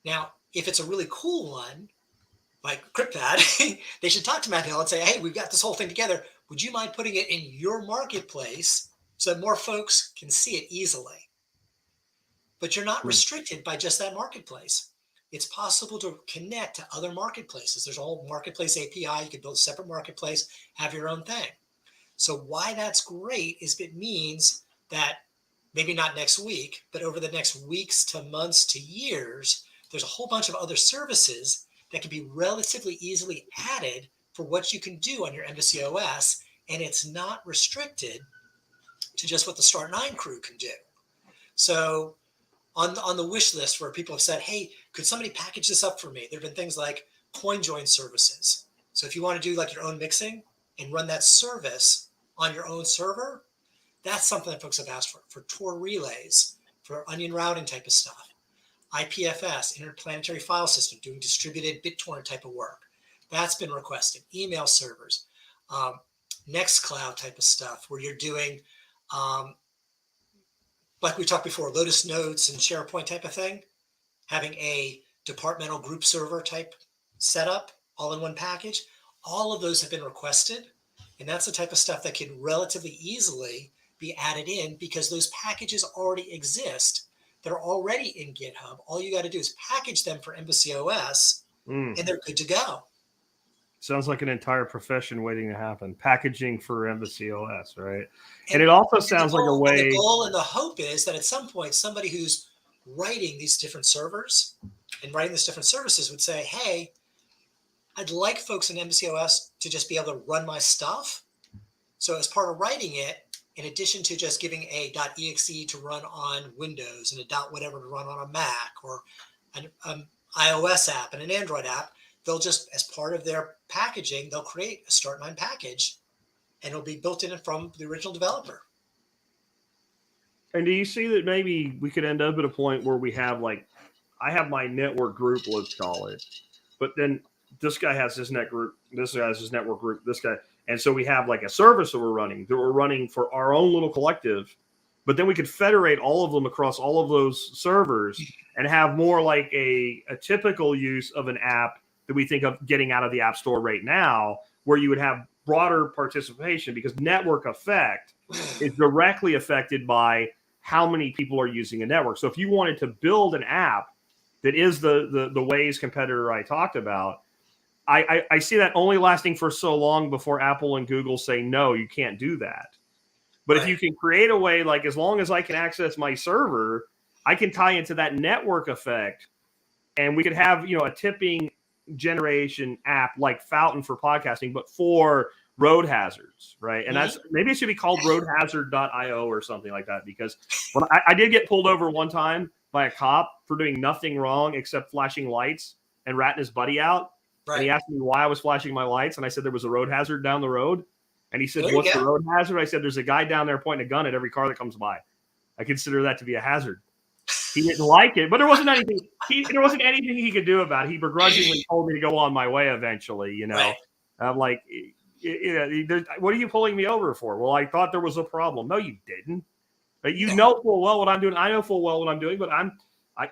Now, if it's a really cool one, like Cryptpad, they should talk to Matt Hill and say, hey, we've got this whole thing together. Would you mind putting it in your marketplace so that more folks can see it easily? But you're not restricted by just that marketplace. It's possible to connect to other marketplaces. There's a whole marketplace API. You can build a separate marketplace, have your own thing. So why that's great is it means that maybe not next week, but over the next weeks to months to years, there's a whole bunch of other services that can be relatively easily added for what you can do on your Embassy OS, and it's not restricted to just what the Start9 crew can do. So on the wish list where people have said, hey, could somebody package this up for me? There have been things like coin join services. So if you want to do like your own mixing and run that service on your own server, that's something that folks have asked for Tor relays, for onion routing type of stuff. IPFS, interplanetary file system, doing distributed BitTorrent type of work. That's been requested. Email servers, Nextcloud type of stuff where you're doing, like we talked before, Lotus Notes and SharePoint type of thing, having a departmental group server type setup all in one package. All of those have been requested. And that's the type of stuff that can relatively easily be added in because those packages already exist. They're already in GitHub. All you got to do is package them for Embassy OS and they're good to go. Sounds like an entire profession waiting to happen. Packaging for Embassy OS, right? And it also sounds like a way. The goal and the hope is that at some point, somebody who's writing these different servers and writing these different services would say, hey, I'd like folks in Embassy OS to just be able to run my stuff. So as part of writing it, in addition to just giving a .exe to run on Windows and a .whatever to run on a Mac or an iOS app and an Android app, they'll just, as part of their packaging, they'll create a Start9 package and it'll be built in from the original developer. And do you see that maybe we could end up at a point where we have like, I have my network group, let's call it, but then this guy has his net group, this guy has his network group, this guy. And so we have like a service that we're running for our own little collective, but then we could federate all of them across all of those servers and have more like a typical use of an app that we think of getting out of the App Store right now, where you would have broader participation because network effect is directly affected by how many people are using a network. So if you wanted to build an app that is the Waze competitor I talked about, I see that only lasting for so long before Apple and Google say, no, you can't do that. But if you can create a way, like as long as I can access my server, I can tie into that network effect and we could have, a tipping generation app like Fountain for podcasting, but for road hazards, right? And that's maybe it should be called roadhazard.io or something like that, because when I did get pulled over one time by a cop for doing nothing wrong except flashing lights and ratting his buddy out. Right. And he asked me why I was flashing my lights, and I said there was a road hazard down the road. And he said, what's the road hazard? I said, there's a guy down there pointing a gun at every car that comes by. I consider that to be a hazard. He didn't like it, but there wasn't anything he could do about it. He begrudgingly told me to go on my way eventually, Right. I'm like, what are you pulling me over for? Well, I thought there was a problem. No, you didn't. But you know full well what I'm doing. I know full well what I'm doing, but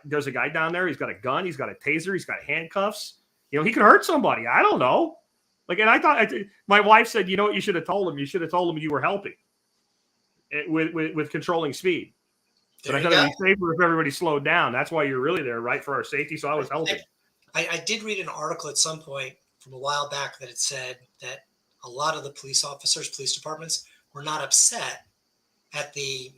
there's a guy down there. He's got a gun. He's got a taser. He's got handcuffs. He could hurt somebody. I don't know. And I thought my wife said, you know what you should have told him? You should have told him you were helping with controlling speed. But I thought it'd be safer if everybody slowed down. That's why you're really there, right? For our safety. So I was helping. I did read an article at some point from a while back that it said that a lot of the police departments were not upset at the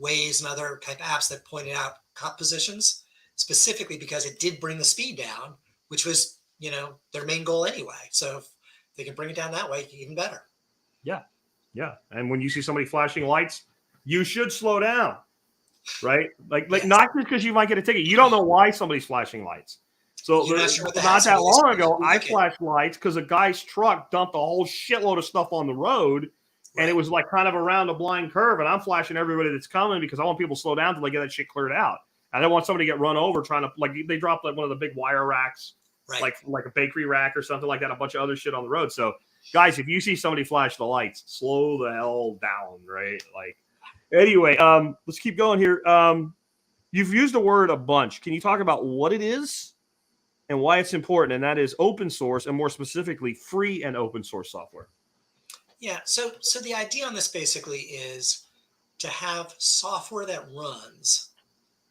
Waze and other type apps that pointed out cop positions, specifically because it did bring the speed down, which was, their main goal anyway. So if they can bring it down that way, even better. Yeah. Yeah. And when you see somebody flashing lights, you should slow down, right? Like not just because you might get a ticket. You don't know why somebody's flashing lights. So not that long ago, I flashed lights because a guy's truck dumped a whole shitload of stuff on the road. And it was like kind of around a blind curve. And I'm flashing everybody that's coming because I want people to slow down until they get that shit cleared out. I don't want somebody to get run over trying to, like, they dropped like one of the big wire racks, like a bakery rack or something like that, a bunch of other shit on the road. So, guys, if you see somebody flash the lights, slow the hell down, right? Like, anyway, let's keep going here. You've used the word a bunch. Can you talk about what it is and why it's important? And that is open source, and more specifically, free and open source software. Yeah. So the idea on this basically is to have software that runs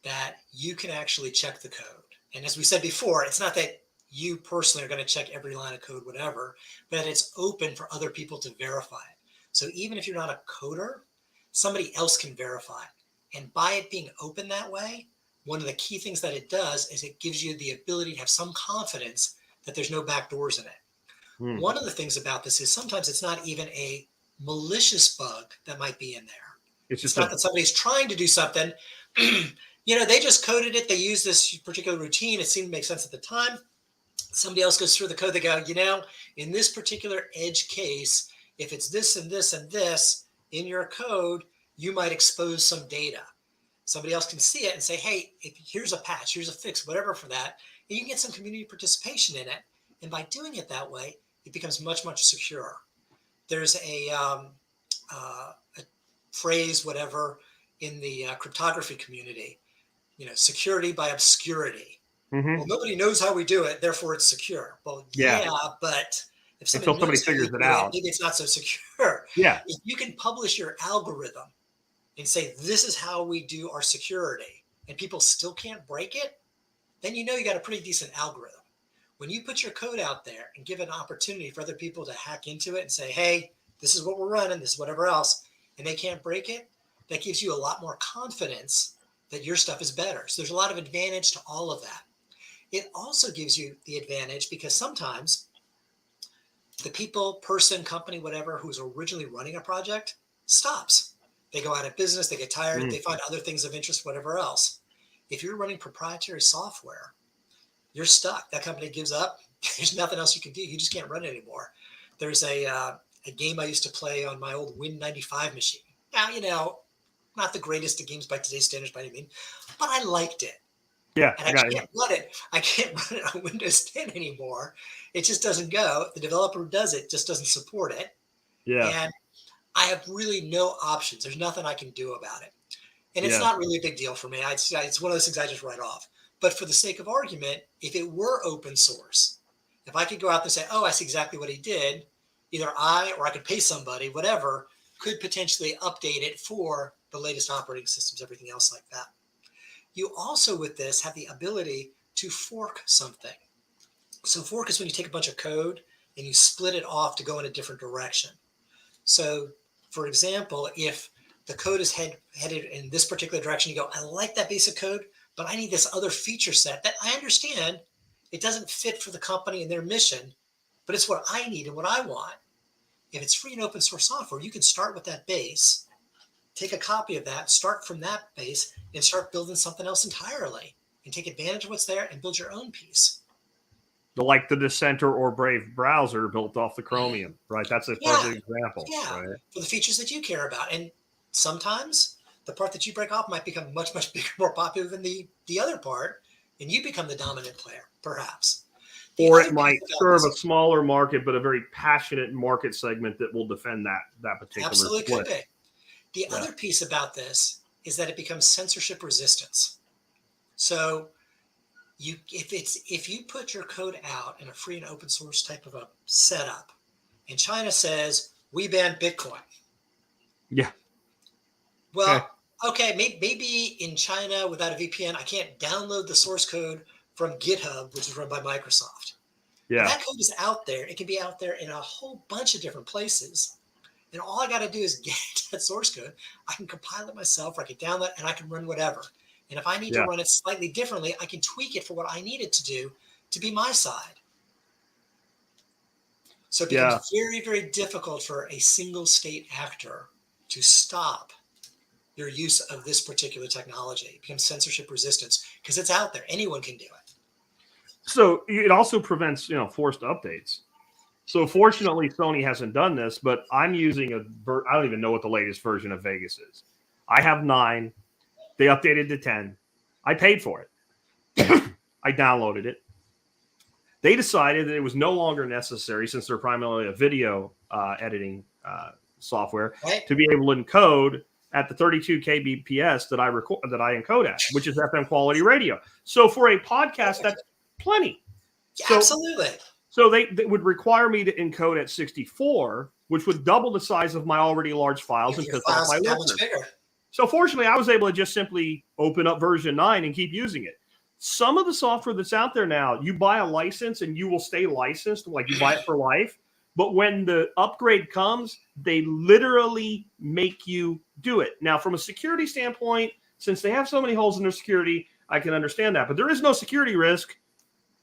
that you can actually check the code. And as we said before, it's not that you personally are going to check every line of code, whatever, but it's open for other people to verify it. So even if you're not a coder, somebody else can verify it. And by it being open that way, one of the key things that it does is it gives you the ability to have some confidence that there's no backdoors in it. One of the things about this is sometimes it's not even a malicious bug that might be in there. It's not that somebody's trying to do something. They just coded it. They use this particular routine. It seemed to make sense at the time. Somebody else goes through the code. They go, in this particular edge case, if it's this and this and this in your code, you might expose some data. Somebody else can see it and say, hey, here's a patch, here's a fix, whatever for that. And you can get some community participation in it. And by doing it that way, it becomes much, much secure. There's a phrase, whatever, in the cryptography community, security by obscurity. Mm-hmm. Well, nobody knows how we do it, therefore it's secure. Well, yeah, but if until somebody figures it out, maybe it's not so secure. Yeah. If you can publish your algorithm and say, this is how we do our security, and people still can't break it, then you got a pretty decent algorithm. When you put your code out there and give an opportunity for other people to hack into it and say, hey, this is what we're running, this is whatever else, and they can't break it, that gives you a lot more confidence that your stuff is better. So there's a lot of advantage to all of that. It also gives you the advantage because sometimes the people, person, company, whatever, who's originally running a project stops. They go out of business, they get tired, they find other things of interest, whatever else. If you're running proprietary software, you're stuck. That company gives up. There's nothing else you can do. You just can't run it anymore. There's a game I used to play on my old Win95 machine. Now, not the greatest of games by today's standards by any means, but I liked it. Yeah, and I can't run it. I can't run it on Windows 10 anymore. It just doesn't go. The developer who does it just doesn't support it. Yeah. And I have really no options. There's nothing I can do about it. And it's not really a big deal for me. It's one of those things I just write off. But for the sake of argument, if it were open source, if I could go out and say, oh, I see exactly what he did, either I or I could pay somebody, whatever, could potentially update it for the latest operating systems, everything else like that. You also, with this, have the ability to fork something. So fork is when you take a bunch of code and you split it off to go in a different direction. So, for example, if the code is headed in this particular direction, you go, I like that basic code, but I need this other feature set that I understand it doesn't fit for the company and their mission, but it's what I need and what I want. If it's free and open source software, you can start with that base, take a copy of that, start from that base, and start building something else entirely and take advantage of what's there and build your own piece. Like the Dissenter or Brave browser built off the Chromium, right? That's a perfect example. Yeah, right? For the features that you care about. And sometimes the part that you break off might become much, much bigger, more popular than the other part, and you become the dominant player, perhaps. Or it might serve a smaller market, but a very passionate market segment that will defend that particular Absolutely split. could be. The other piece about this is that it becomes censorship resistance. So if you put your code out in a free and open source type of a setup, and China says, we ban Bitcoin. Yeah. Well, okay, maybe in China without a VPN, I can't download the source code from GitHub, which is run by Microsoft. Yeah. But that code is out there. It can be out there in a whole bunch of different places. And all I got to do is get that source code. I can compile it myself, or I can download it, and I can run whatever. And if I need to run it slightly differently, I can tweak it for what I need it to do to be my side. So it becomes very, very difficult for a single state actor to stop your use of this particular technology. It becomes censorship resistance because it's out there. Anyone can do it. So it also prevents, forced updates. So fortunately, Sony hasn't done this, but I'm using I don't even know what the latest version of Vegas is. I have 9. They updated to 10. I paid for it. I downloaded it. They decided that it was no longer necessary, since they're primarily a video editing software, to be able to encode at the 32 kbps that I encode at, which is FM quality radio. So for a podcast, that's plenty. Absolutely. So they would require me to encode at 64, which would double the size of my already large files and piss off my listeners. So fortunately, I was able to just simply open up version 9 and keep using it. Some of the software that's out there now, you buy a license and you will stay licensed, like you buy it for life. But when the upgrade comes, they literally make you do it. Now, from a security standpoint, since they have so many holes in their security, I can understand that. But there is no security risk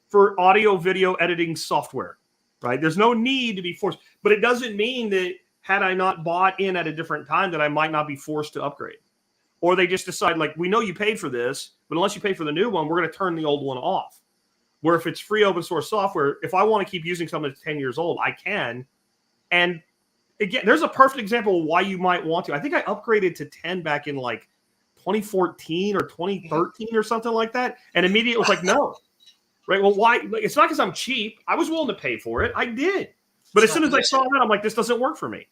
for audio video editing software, right? There's no need to be forced. But it doesn't mean that had I not bought in at a different time that I might not be forced to upgrade. Or they just decide, like, we know you paid for this, but unless you pay for the new one, we're going to turn the old one off. Where if it's free open source software, if I want to keep using something that's 10 years old, I can. And again, there's a perfect example of why you might want to. I think I upgraded to 10 back in like 2014 or 2013 or something like that. And immediately it was like, no. Right. Well, why? It's not because I'm cheap. I was willing to pay for it. I did. But as soon as I saw that, I'm like, this doesn't work for me.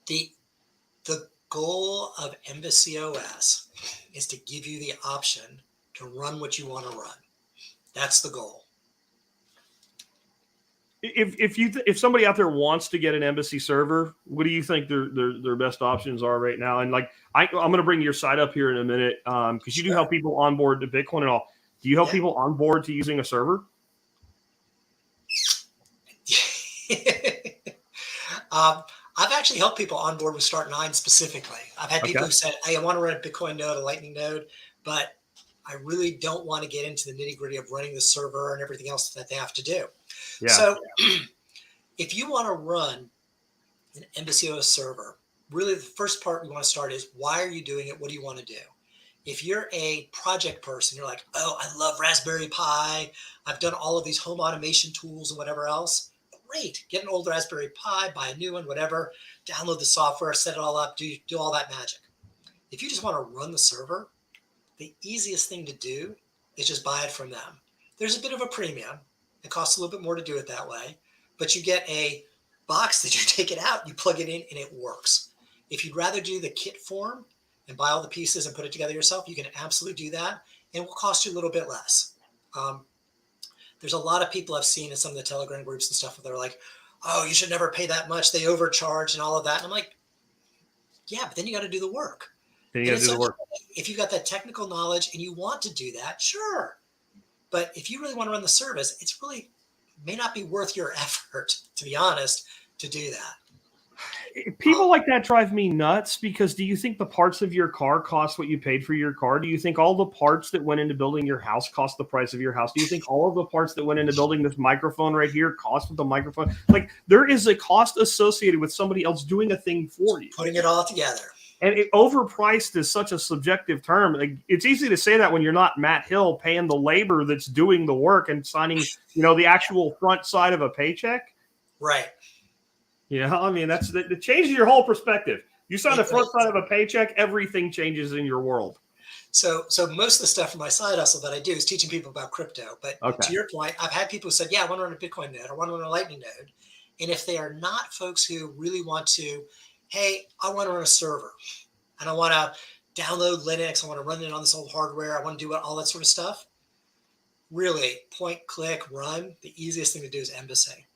The goal of Embassy OS is to give you the option to run what you want to run. That's the goal. If somebody out there wants to get an Embassy server, what do you think their best options are right now? And like I'm going to bring your site up here in a minute because you do help people onboard to Bitcoin and all. Do you help people onboard to using a server? I've actually helped people onboard with Start9 specifically. I've had people who said, hey, I want to run a Bitcoin node, a Lightning node, but I really don't want to get into the nitty gritty of running the server and everything else that they have to do. Yeah. So if you want to run an Embassy OS server, really the first part we want to start is, why are you doing it? What do you want to do? If you're a project person, you're like, oh, I love Raspberry Pi. I've done all of these home automation tools and whatever else. Great. Get an old Raspberry Pi, buy a new one, whatever, download the software, set it all up, do all that magic. If you just want to run the server, the easiest thing to do is just buy it from them. There's a bit of a premium. It costs a little bit more to do it that way, but you get a box that you take it out, you plug it in, and it works. If you'd rather do the kit form and buy all the pieces and put it together yourself, you can absolutely do that, and it will cost you a little bit less. There's a lot of people I've seen in some of the Telegram groups and stuff where they're like, oh, you should never pay that much. They overcharge and all of that. And I'm like, yeah, but then you got to do the work. Then you got to do the work. If you've got that technical knowledge and you want to do that, sure. But if you really want to run the service, it's really may not be worth your effort, to be honest, to do that. People like that drive me nuts because do you think the parts of your car cost what you paid for your car? Do you think all the parts that went into building your house cost the price of your house? Do you think all of the parts that went into building this microphone right here cost the microphone? Like there is a cost associated with somebody else doing a thing for you. Putting it all together. And overpriced is such a subjective term. Like, it's easy to say that when you're not Matt Hill paying the labor that's doing the work and signing, the actual front side of a paycheck. Right. I mean, that changes your whole perspective. You sign the front side of a paycheck, everything changes in your world. So most of the stuff from my side hustle that I do is teaching people about crypto. But to your point, I've had people who said, yeah, I want to run a Bitcoin node. I want to run a Lightning node. And if they are not folks who really want to, hey, I want to run a server and I want to download Linux. I want to run it on this old hardware. I want to do all that sort of stuff. Really, point, click, run. The easiest thing to do is Embassy.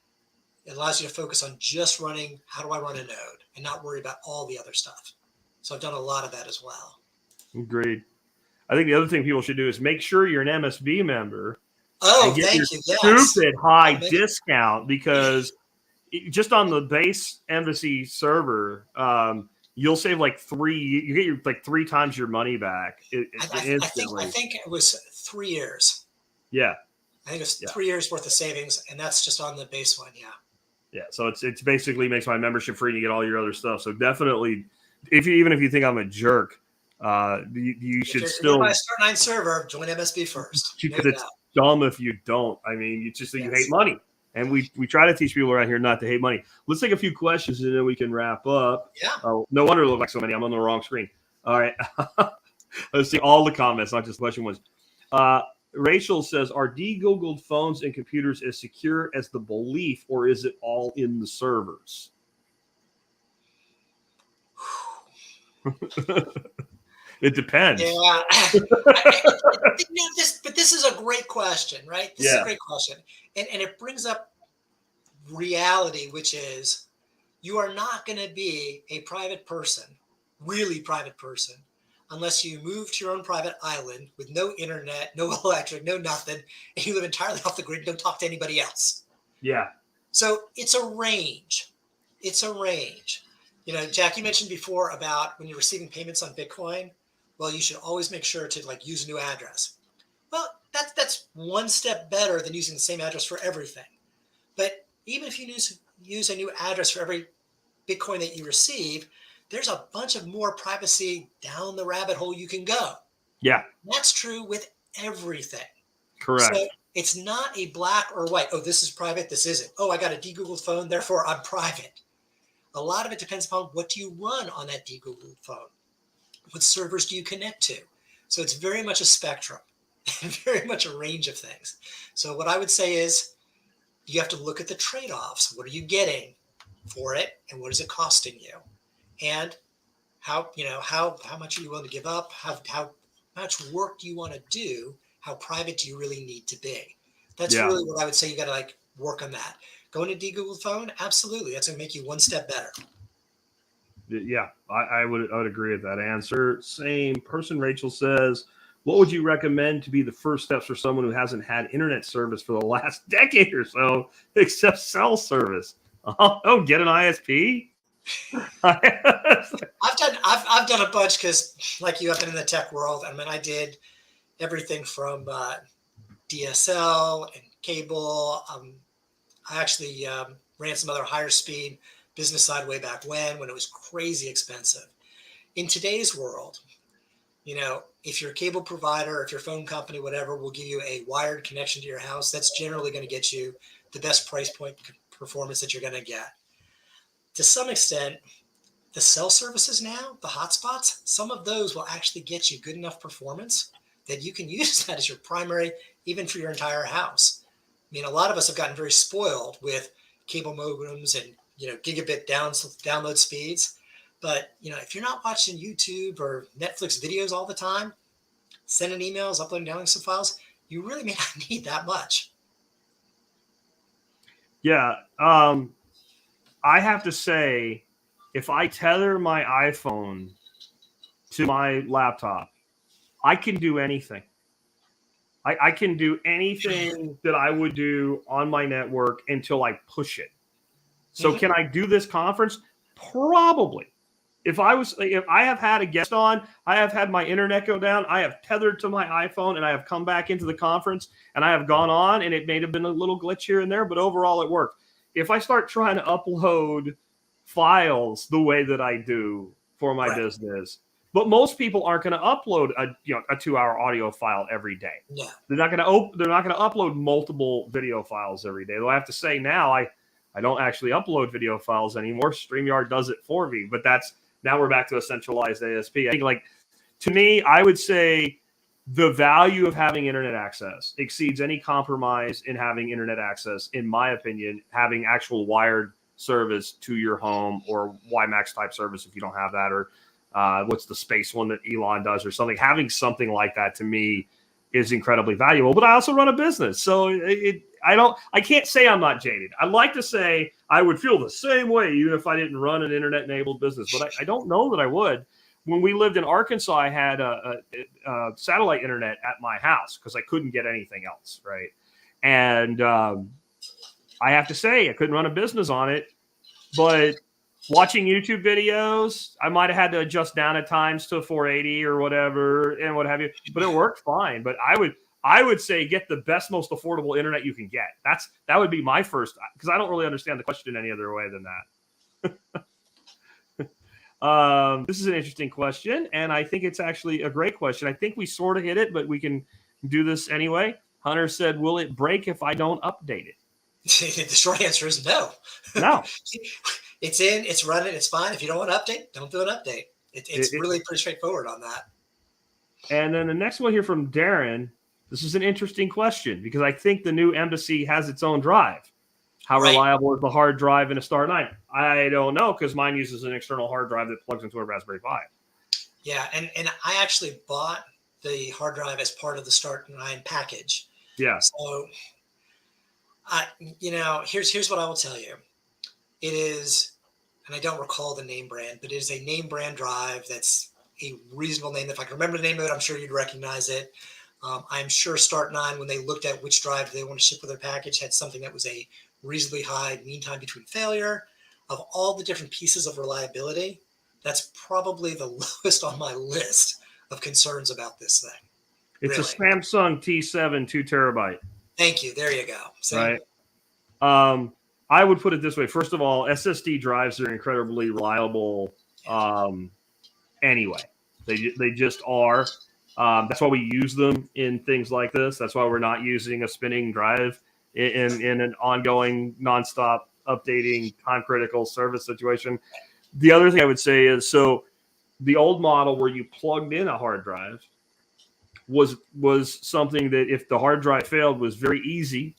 It allows you to focus on just running, how do I run a node, and not worry about all the other stuff. So I've done a lot of that as well. Agreed. I think the other thing people should do is make sure you're an MSB member. Oh, and get thank your you. Stupid high discount because just on the base Embassy server, you'll save you get 3 times your money back instantly. I think it was 3 years. Yeah. I think it's 3 years worth of savings, and that's just on the base one. Yeah. Yeah. So it's basically makes my membership free and you get all your other stuff. So definitely, even if you think I'm a jerk, you should still buy a Start9 server, join MSB first. Because it's dumb if you don't. I mean, it's just that you hate money. And we try to teach people around here not to hate money. Let's take a few questions and then we can wrap up. Yeah. Oh, no wonder it looked like so many. I'm on the wrong screen. All right. Let's see all the comments, not just question ones. Rachel says, are de-Googled phones and computers as secure as the belief, or is it all in the servers? It depends. Yeah. But this is a great question, right? This is a great question. And it brings up reality, which is you are not going to be a private person, really private person, unless you move to your own private island with no internet, no electric, no nothing, and you live entirely off the grid and don't talk to anybody else. Yeah. So it's a range. Jack, you mentioned before about when you're receiving payments on Bitcoin, well, you should always make sure to use a new address. Well, that's one step better than using the same address for everything. But even if you use a new address for every Bitcoin that you receive, there's a bunch of more privacy down the rabbit hole you can go. Yeah. That's true with everything. Correct. So it's not a black or white. Oh, this is private. This isn't. Oh, I got a de-Googled phone. Therefore, I'm private. A lot of it depends upon what do you run on that de-Googled phone. What servers do you connect to? So it's very much a spectrum. and very much a range of things. So what I would say is you have to look at the trade-offs. What are you getting for it, and what is it costing you? And how much are you willing to give up? How much work do you want to do? How private do you really need to be? That's really what I would say. You got to like work on that. Going to de-Google phone, absolutely. That's going to make you one step better. Yeah, I would agree with that answer. Same person. Rachel says, what would you recommend to be the first steps for someone who hasn't had internet service for the last decade or so, except cell service? Oh, get an ISP? I've done a bunch because, like you, I've been in the tech world. I mean, I did everything from DSL and cable. I actually ran some other higher speed business side way back when it was crazy expensive. In today's world, if your cable provider, if your phone company, whatever, will give you a wired connection to your house, that's generally going to get you the best price point performance that you're going to get. To some extent, the cell services now, the hotspots, some of those will actually get you good enough performance that you can use that as your primary, even for your entire house. I mean, a lot of us have gotten very spoiled with cable modems and gigabit download speeds. But if you're not watching YouTube or Netflix videos all the time, sending emails, uploading, downloading some files, you really may not need that much. Yeah, I have to say, if I tether my iPhone to my laptop, I can do anything. I can do anything that I would do on my network until I push it. So can I do this conference? Probably. If I have had a guest on, I have had my internet go down, I have tethered to my iPhone, and I have come back into the conference, and I have gone on, and it may have been a little glitch here and there, but overall it worked. If I start trying to upload files the way that I do for my business, but most people aren't going to upload a 2-hour audio file every day. Yeah. They're not going to upload multiple video files every day. Though I have to say now I don't actually upload video files anymore. StreamYard does it for me, but now we're back to a centralized ASP. I think, to me, I would say the value of having internet access exceeds any compromise in having internet access, in my opinion, having actual wired service to your home, or WiMAX type service if you don't have that, or what's the space one that Elon does or something. Having something like that, to me, is incredibly valuable. But I also run a business, so I can't say I'm not jaded. I'd like to say I would feel the same way even if I didn't run an internet-enabled business, but I don't know that I would. When we lived in Arkansas, I had a satellite internet at my house because I couldn't get anything else, right? And I have to say, I couldn't run a business on it, but watching YouTube videos, I might have had to adjust down at times to 480 or whatever and what have you, but it worked fine. But I would say get the best, most affordable internet you can get. That would be my first, because I don't really understand the question any other way than that. This is an interesting question, and I think it's actually a great question. I think we sort of hit it, but we can do this anyway. Hunter said, will it break if I don't update it? The short answer is no. No. It's in, it's running, it's fine. If you don't want to update, don't do an update. It's really pretty straightforward on that. And then the next one here from Darren. This is an interesting question because I think the new Embassy has its own drive. How reliable is the hard drive in a Start9? I don't know, because mine uses an external hard drive that plugs into a Raspberry Pi. Yeah, and I actually bought the hard drive as part of the Start9 package. Yeah. So, here's what I will tell you. It is, and I don't recall the name brand, but it is a name brand drive that's a reasonable name. If I can remember the name of it, I'm sure you'd recognize it. I'm sure Start9, when they looked at which drive they want to ship with their package, had something that was a reasonably high mean time between failure. Of all the different pieces of reliability, that's probably the lowest on my list of concerns about this thing. It's a Samsung T7 2 terabyte. Thank you. There you go. Right. I would put it this way. First of all, SSD drives are incredibly reliable anyway. They just are. That's why we use them in things like this. That's why we're not using a spinning drive in an ongoing, nonstop updating, time-critical service situation. The other thing I would say is, so the old model where you plugged in a hard drive, was something that if the hard drive failed was very easy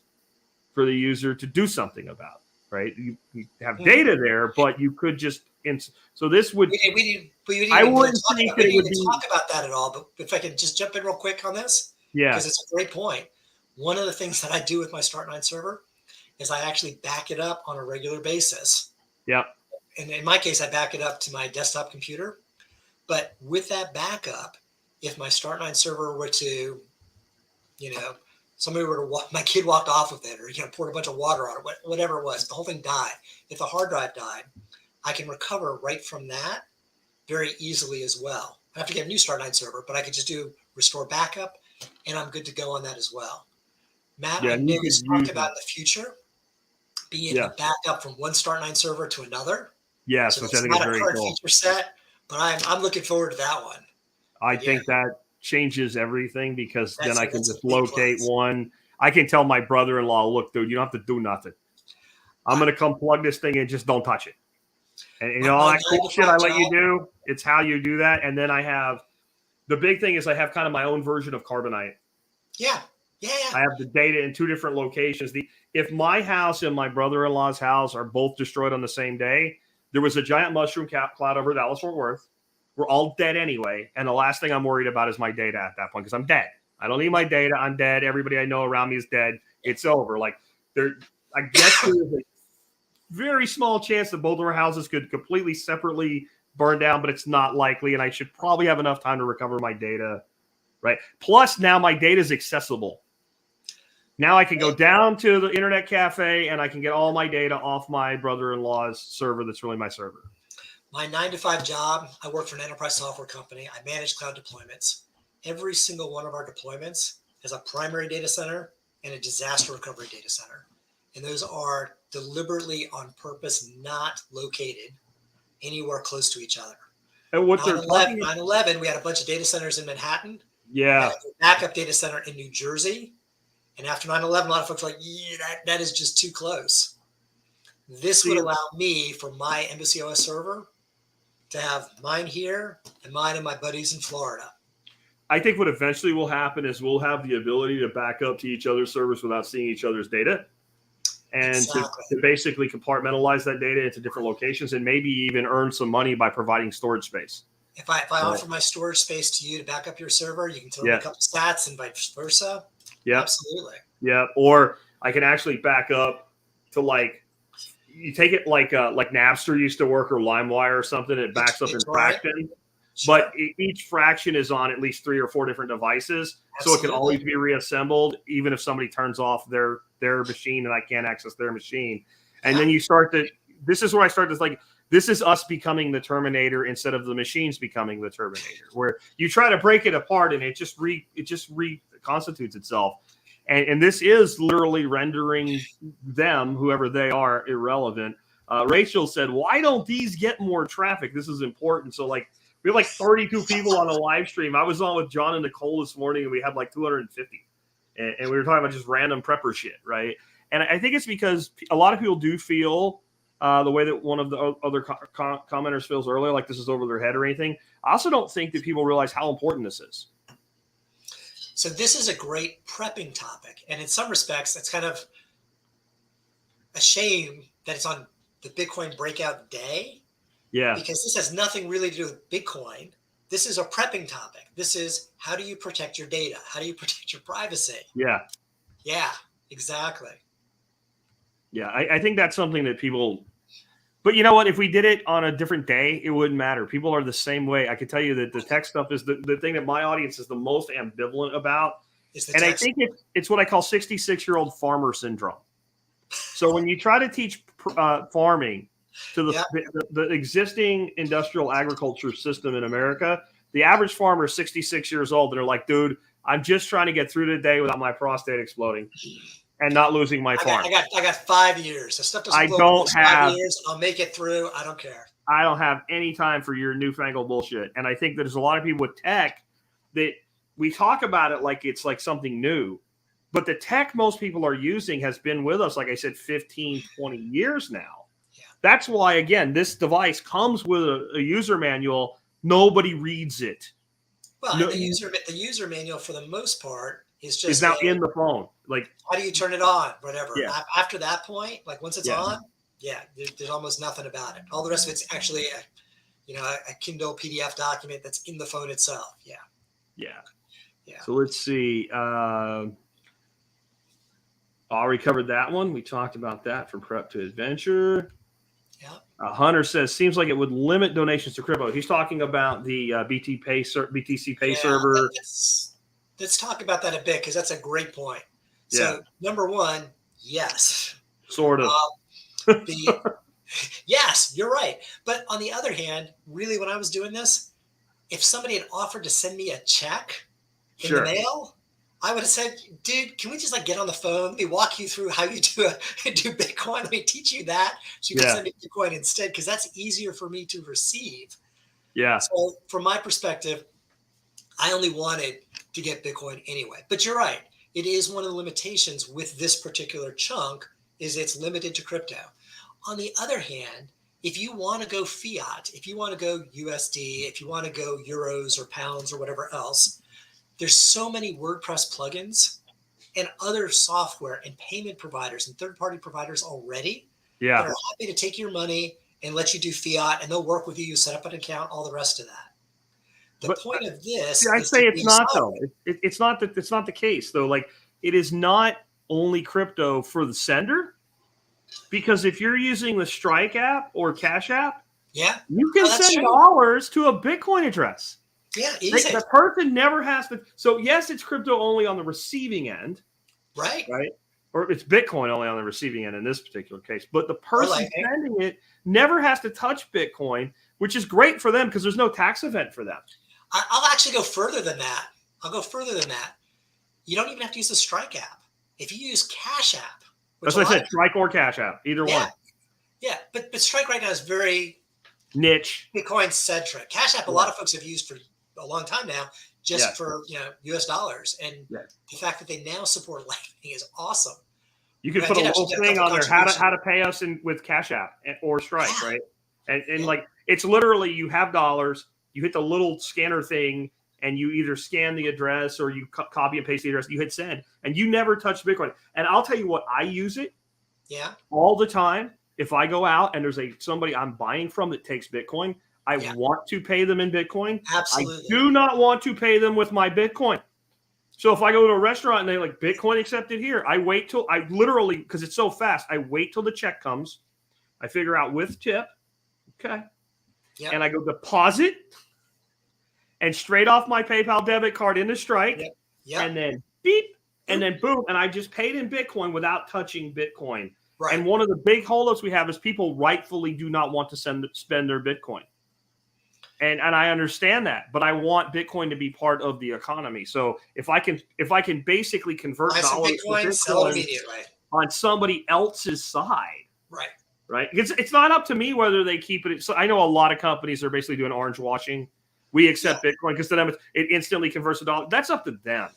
for the user to do something about, right? You have data there, but you could just so this would we didn't I even wouldn't talk think about, that we it would didn't be talk about that at all. But if I could just jump in real quick on this, because it's a great point. One of the things that I do with my Start9 server is I actually back it up on a regular basis. Yeah. And in my case, I back it up to my desktop computer. But with that backup, if my Start9 server were to, somebody were to my kid walked off of it, or poured a bunch of water on it, whatever it was, the whole thing died. If the hard drive died, I can recover right from that very easily as well. I have to get a new Start9 server, but I could just do restore backup, and I'm good to go on that as well. Matt, I know he's talked about in the future being able to back up from one Start9 server to another. Yes, so which that's I think not is a very current cool. feature set, but I'm looking forward to that one. I think that changes everything, because then I can just locate plus. one. I can tell my brother-in-law, look, dude, you don't have to do nothing. I'm going to come plug this thing in, just don't touch it. And all that cool shit I let you do, it's how you do that. And then I have, the big thing is I have kind of my own version of Carbonite. Yeah. I have the data in two different locations. If my house and my brother-in-law's house are both destroyed on the same day, there was a giant mushroom cloud over Dallas Fort Worth. We're all dead anyway. And the last thing I'm worried about is my data at that point, because I'm dead. I don't need my data. I'm dead. Everybody I know around me is dead. It's over. Like, I guess there's a very small chance that both of our houses could completely separately burn down, but it's not likely. And I should probably have enough time to recover my data, right? Plus, now my data is accessible. Now I can go down to the internet cafe and I can get all my data off my brother-in-law's server that's really my server. My 9-to-5 job, I work for an enterprise software company. I manage cloud deployments. Every single one of our deployments has a primary data center and a disaster recovery data center. And those are deliberately on purpose not located anywhere close to each other. And what 9/11, we had a bunch of data centers in Manhattan. Yeah. A backup data center in New Jersey. And after 9/11, a lot of folks were like, that is just too close. This would allow me, for my Embassy OS server, to have mine here and mine and my buddies in Florida. I think what eventually will happen is we'll have the ability to back up to each other's servers without seeing each other's data, and to basically compartmentalize that data into different locations, and maybe even earn some money by providing storage space. If I offer my storage space to you to back up your server, you can throw me a couple stats and vice versa. Yeah, absolutely. Yeah, or I can actually back up to, like, you take it like Napster used to work, or LimeWire or something. It backs up in fraction, but each fraction is on at least 3 or 4 different devices, so it can always be reassembled, even if somebody turns off their machine and I can't access their machine. And then you start to. This is where I start to like. This is us becoming the Terminator instead of the machines becoming the Terminator, where you try to break it apart and it just reconstitutes itself. And this is literally rendering them, whoever they are, irrelevant. Rachel said, why don't these get more traffic? This is important. So, like, we have like 32 people on the live stream. I was on with John and Nicole this morning, and we had like 250. And we were talking about just random prepper shit, right? And I think it's because a lot of people do feel the way that one of the other commenters feels earlier, like this is over their head or anything. I also don't think that people realize how important this is. So this is a great prepping topic. And in some respects, it's kind of a shame that it's on the Bitcoin breakout day. Yeah. Because this has nothing really to do with Bitcoin. This is a prepping topic. This is, how do you protect your data? How do you protect your privacy? Yeah. Yeah, exactly. Yeah, I think that's something that people... But you know what? If we did it on a different day, it wouldn't matter. People are the same way. I can tell you that the tech stuff is the thing that my audience is the most ambivalent about. And I think it's what I call 66-year-old farmer syndrome. So when you try to teach farming to the existing industrial agriculture system in America, the average farmer is 66 years old. And they're like, dude, I'm just trying to get through the day without my prostate exploding and not losing my farm. I got 5 years. This stuff doesn't I don't have 5 years. I'll make it through. I don't care. I don't have any time for your newfangled bullshit. And I think there's a lot of people with tech that we talk about it like it's like something new. But the tech most people are using has been with us, like I said, 15, 20 years now. Yeah. That's why, again, this device comes with a user manual. Nobody reads it. Well, No, and the user manual for the most part is is just now in the phone. Like, how do you turn it on? Whatever. yeah, After that point, like once it's yeah, on, yeah, there's almost nothing about it. All the rest of it's actually a Kindle PDF document that's in the phone itself. Yeah. yeah. Yeah. So let's see. Already covered that one. We talked about that from prep to adventure. Yeah. Hunter says, seems like it would limit donations to crypto. He's talking about the BTC Pay server. Let's talk about that a bit because that's a great point. So, number one, yes. Sort of. Yes, you're right. But on the other hand, really, when I was doing this, if somebody had offered to send me a check in the mail, I would have said, dude, can we just like get on the phone? Let me walk you through how you do Bitcoin. Let me teach you that. So you can send me Bitcoin instead, because that's easier for me to receive. Yeah. So from my perspective, I only wanted to get Bitcoin anyway. But you're right. It is one of the limitations with this particular chunk is it's limited to crypto. On the other hand, if you want to go fiat, if you want to go USD, if you want to go euros or pounds or whatever else, there's so many WordPress plugins and other software and payment providers and third-party providers already that are happy to take your money and let you do fiat, and they'll work with you. You set up an account, all the rest of that. The point of this, I'd say it's not though. It's not that. It's not the case though. Like, it is not only crypto for the sender, because if you're using the Strike app or Cash App, you can send dollars to a Bitcoin address. Yeah, easy. The person never has to. So yes, it's crypto only on the receiving end, right? Or it's Bitcoin only on the receiving end in this particular case. But the person sending it never has to touch Bitcoin, which is great for them because there's no tax event for them. I'll actually go further than that. You don't even have to use the Strike app. If you use Cash App, that's what I said, Strike or Cash App, either one. Yeah, but Strike right now is very niche, Bitcoin centric. Cash App, a lot of folks have used for a long time now, just for US dollars, and the fact that they now support Lightning is awesome. You can put a little thing on there, how to pay us with Cash App or Strike, right? And like, it's literally, you have dollars, you hit the little scanner thing, and you either scan the address or you copy and paste the address. You hit send, and you never touch Bitcoin. And I'll tell you what, I use it all the time. If I go out and there's somebody I'm buying from that takes Bitcoin, I want to pay them in Bitcoin. Absolutely. I do not want to pay them with my Bitcoin. So if I go to a restaurant and they like Bitcoin accepted here, I wait till I literally, because it's so fast, I wait till the check comes. I figure out with tip. Okay. Yep. And I go deposit and straight off my PayPal debit card into Strike. Yep. And then beep. And then boom. And I just paid in Bitcoin without touching Bitcoin. Right. And one of the big holdups we have is people rightfully do not want to spend their Bitcoin. And I understand that, but I want Bitcoin to be part of the economy. So if I can basically convert dollars to Bitcoin, sell it immediately on somebody else's side, right? It's not up to me whether they keep it. So I know a lot of companies are basically doing orange washing. We accept Bitcoin because to them it instantly converts to dollar. That's up to them.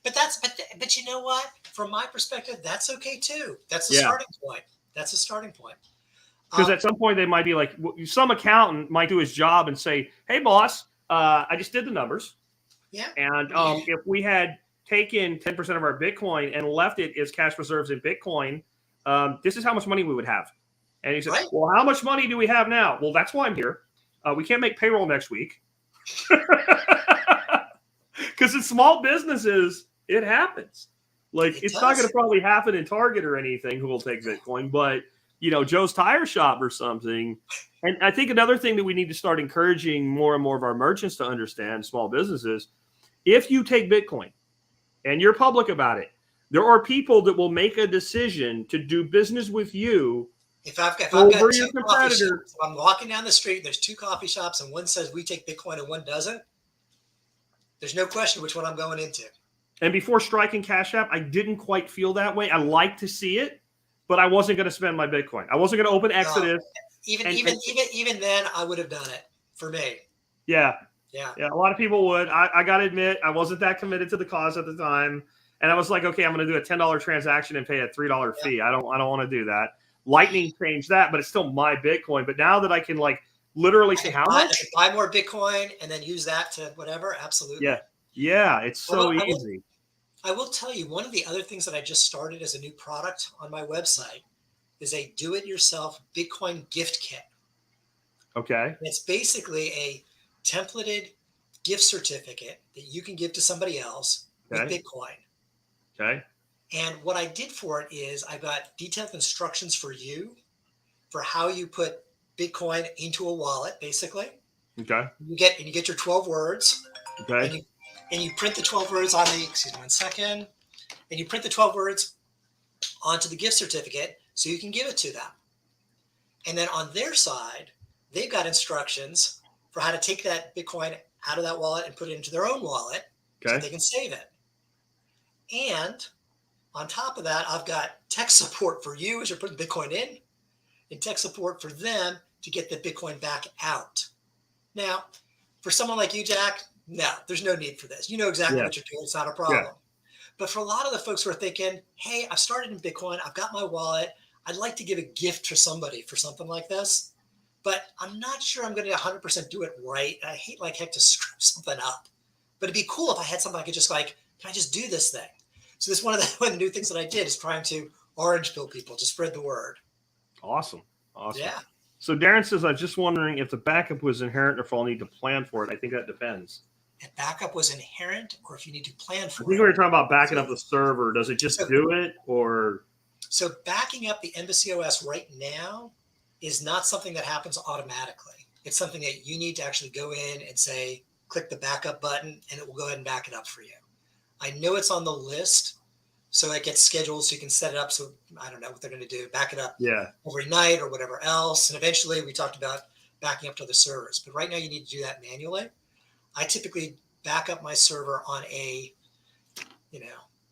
But you know what? From my perspective, that's okay too. That's the starting point. That's a starting point. Because at some point they might be like, some accountant might do his job and say, "Hey, boss, I just did the numbers. Yeah. And if we had taken 10% of our Bitcoin and left it as cash reserves in Bitcoin, this is how much money we would have." And he said, "Well, how much money do we have now?" "Well, that's why I'm here. We can't make payroll next week." Because in small businesses, it happens. Like, it's not going to probably happen in Target or anything who will take Bitcoin, but Joe's Tire Shop or something. And I think another thing that we need to start encouraging more and more of our merchants to understand, small businesses, if you take Bitcoin and you're public about it, there are people that will make a decision to do business with you. If I've got two coffee shops, I'm walking down the street, there's two coffee shops, and one says we take Bitcoin and one doesn't, there's no question which one I'm going into. And before Strike and Cash App, I didn't quite feel that way. I like to see it, but I wasn't going to spend my Bitcoin. I wasn't going to open Exodus. Even then, I would have done it for me. Yeah. A lot of people would. I got to admit, I wasn't that committed to the cause at the time, and I was like, okay, I'm going to do a $10 transaction and pay a $3 fee. I don't want to do that. Lightning changed that, but it's still my Bitcoin. But now that I can literally say how I much? can buy more Bitcoin and then use that to whatever. Absolutely. Yeah. Yeah. It's so easy. I will tell you, one of the other things that I just started as a new product on my website is a do-it-yourself Bitcoin gift kit. Okay. And it's basically a templated gift certificate that you can give to somebody else with Bitcoin. Okay. And what I did for it is I got detailed instructions for you for how you put Bitcoin into a wallet, basically. Okay. You get your 12 words. Okay. And you print the 12 words on the, excuse me 1 second, and you print the 12 words onto the gift certificate so you can give it to them. And then on their side, they've got instructions for how to take that Bitcoin out of that wallet and put it into their own wallet so they can save it. And on top of that, I've got tech support for you as you're putting Bitcoin in and tech support for them to get the Bitcoin back out. Now, for someone like you, Jack, no, there's no need for this. You know exactly what you're doing. It's not a problem. Yeah. But for a lot of the folks who are thinking, hey, I've started in Bitcoin. I've got my wallet. I'd like to give a gift to somebody for something like this, but I'm not sure I'm going to 100% do it right. I hate like heck to screw something up, but it'd be cool if I had something I could just like, can I just do this thing? So this is one of the new things that I did is trying to orange pill people to spread the word. Awesome. Awesome. Yeah. So Darren says, I'm just wondering if the backup was inherent or if I'll need to plan for it. I think that depends. If backup was inherent or if you need to plan for it. I think we were talking about backing up the server. Does it just do it or? So backing up the Embassy OS right now is not something that happens automatically. It's something that you need to actually go in and say, click the backup button and it will go ahead and back it up for you. I know it's on the list, so it gets scheduled so you can set it up. So I don't know what they're going to do, back it up every night or whatever else. And eventually we talked about backing up to other servers, but right now you need to do that manually. I typically back up my server on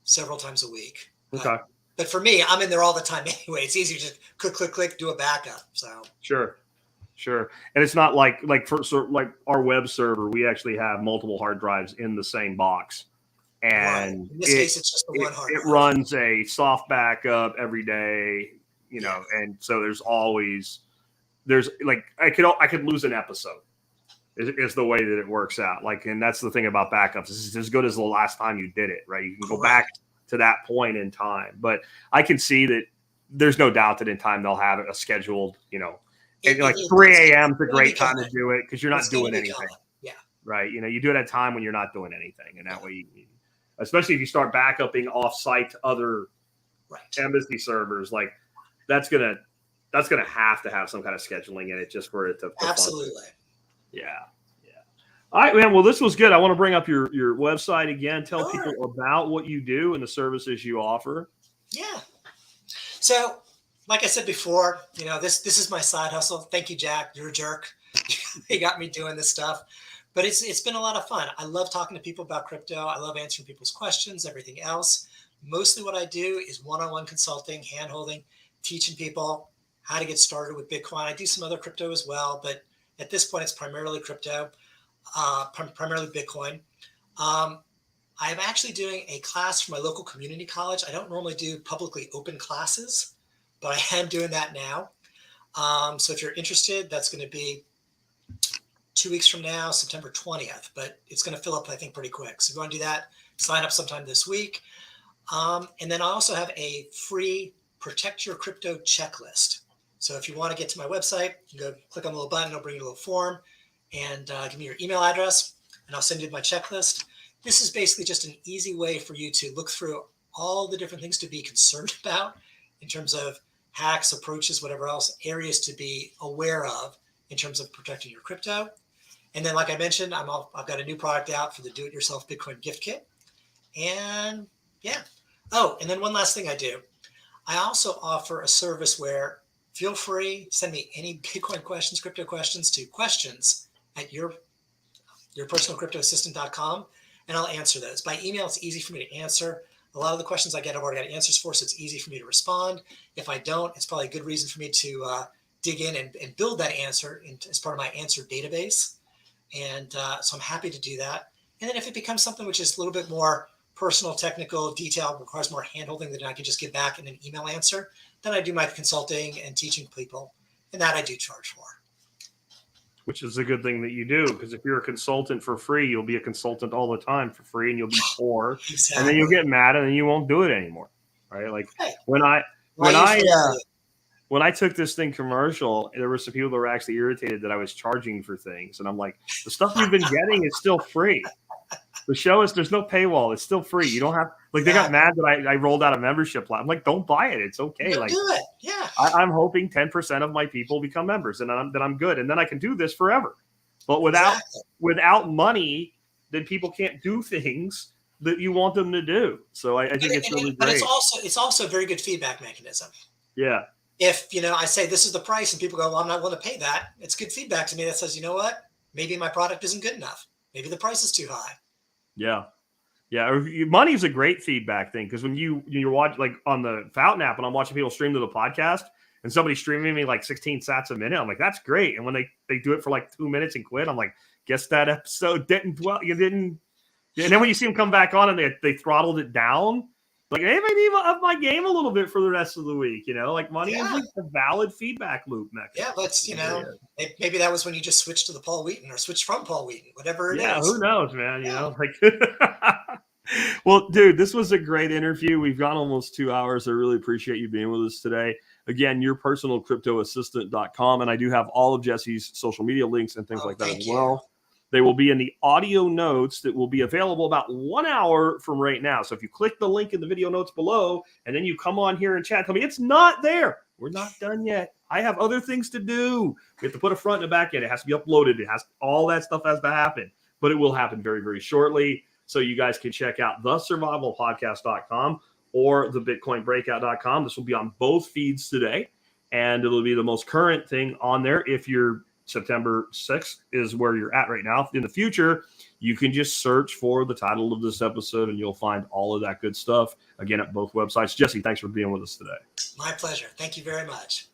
several times a week. Okay. But for me, I'm in there all the time anyway. It's easy to just click, do a backup. So sure. And it's not like our web server, we actually have multiple hard drives in the same box. And in this case, it's just the one hard drive. It runs a soft backup every day, and so I could lose an episode. Is the way that it works out. And that's the thing about backups. It's as good as the last time you did it, right? You can go back to that point in time. But I can see that there's no doubt that in time they'll have a scheduled, 3 a.m. is a great time to do it because you're not doing anything. Yeah. Right. You do it at a time when you're not doing anything. And that way, especially if you start backupping off-site to other embassy servers, that's gonna have to have some kind of scheduling in it just for it to absolutely. Function. Yeah. All right, man. Well, this was good. I want to bring up your website again. Tell people about what you do and the services you offer. Yeah. So, like I said before, this is my side hustle. Thank you, Jack. You're a jerk. You got me doing this stuff. But it's been a lot of fun. I love talking to people about crypto. I love answering people's questions, everything else. Mostly what I do is one-on-one consulting, hand-holding, teaching people how to get started with Bitcoin. I do some other crypto as well, but at this point, it's primarily crypto, primarily Bitcoin. I'm actually doing a class for my local community college. I don't normally do publicly open classes, but I am doing that now. So if you're interested, that's going to be 2 weeks from now, September 20th, but it's going to fill up, I think, pretty quick. So if you want to do that, sign up sometime this week. And then I also have a free Protect Your Crypto checklist. So if you want to get to my website, you can go click on the little button. It'll bring you a little form and give me your email address, and I'll send you my checklist. This is basically just an easy way for you to look through all the different things to be concerned about in terms of hacks, approaches, whatever else, areas to be aware of in terms of protecting your crypto. And then, like I mentioned, I've got a new product out for the do-it-yourself Bitcoin gift kit. And yeah. Oh, and then one last thing I do. I also offer a service where feel free, send me any Bitcoin questions, crypto questions to questions@your personalcryptoassistant.com, and I'll answer those. By email, it's easy for me to answer. A lot of the questions I get, I've already got answers for, so it's easy for me to respond. If I don't, it's probably a good reason for me to dig in and build that answer as part of my answer database. And so I'm happy to do that. And then if it becomes something which is a little bit more personal, technical, detailed, requires more handholding than I can just get back in an email answer, then I do my consulting and teaching people, and that I do charge for. which is a good thing that you do, because if you're a consultant for free, you'll be a consultant all the time for free, and you'll be poor, Exactly. and then you'll get mad, and then you won't do it anymore, right? Like Hey, when I took this thing commercial, there were some people that were actually irritated that I was charging for things, and I'm like, the stuff you've been getting is still free. The show is, there's no paywall. It's still free. You don't have, like, they got mad that I rolled out a membership plan. I'm like, don't buy it. It's okay. Like, do it. Yeah. I'm hoping 10% of my people become members, and I'm good. And then I can do this forever. But without money, then people can't do things that you want them to do. So I think it's really great. But it's also a very good feedback mechanism. Yeah. If, I say this is the price and people go, well, I'm not willing to pay that. It's good feedback to me that says, you know what? Maybe my product isn't good enough. Maybe the price is too high. Yeah. Yeah. Money is a great feedback thing. Because when you're watching, like on the Fountain app, and I'm watching people stream to the podcast, and somebody's streaming me like 16 sats a minute, I'm like, that's great. And when they do it for like 2 minutes and quit, I'm like, guess that episode didn't, well, you didn't. And then when you see them come back on and they throttled it down, like, hey, I need to up my game a little bit for the rest of the week, like money is like a valid feedback loop mechanism. Yeah, let's, maybe that was when you just switched to the Paul Wheaton or switched from Paul Wheaton, whatever it is. Yeah, who knows, man? Well, dude, this was a great interview. We've gone almost 2 hours. I really appreciate you being with us today. Again, yourpersonalcryptoassistant.com, and I do have all of Jesse's social media links and things like that as well. They will be in the audio notes that will be available about 1 hour from right now. So if you click the link in the video notes below and then you come on here and chat, tell me it's not there. We're not done yet. I have other things to do. We have to put a front and a back end. It has to be uploaded. All that stuff has to happen, but it will happen very, very shortly. So you guys can check out thesurvivalpodcast.com or thebitcoinbreakout.com. This will be on both feeds today, and it'll be the most current thing on there. If you're September 6th is where you're at right now. In the future, you can just search for the title of this episode and you'll find all of that good stuff, again, at both websites. Jesse, thanks for being with us today. My pleasure. Thank you very much.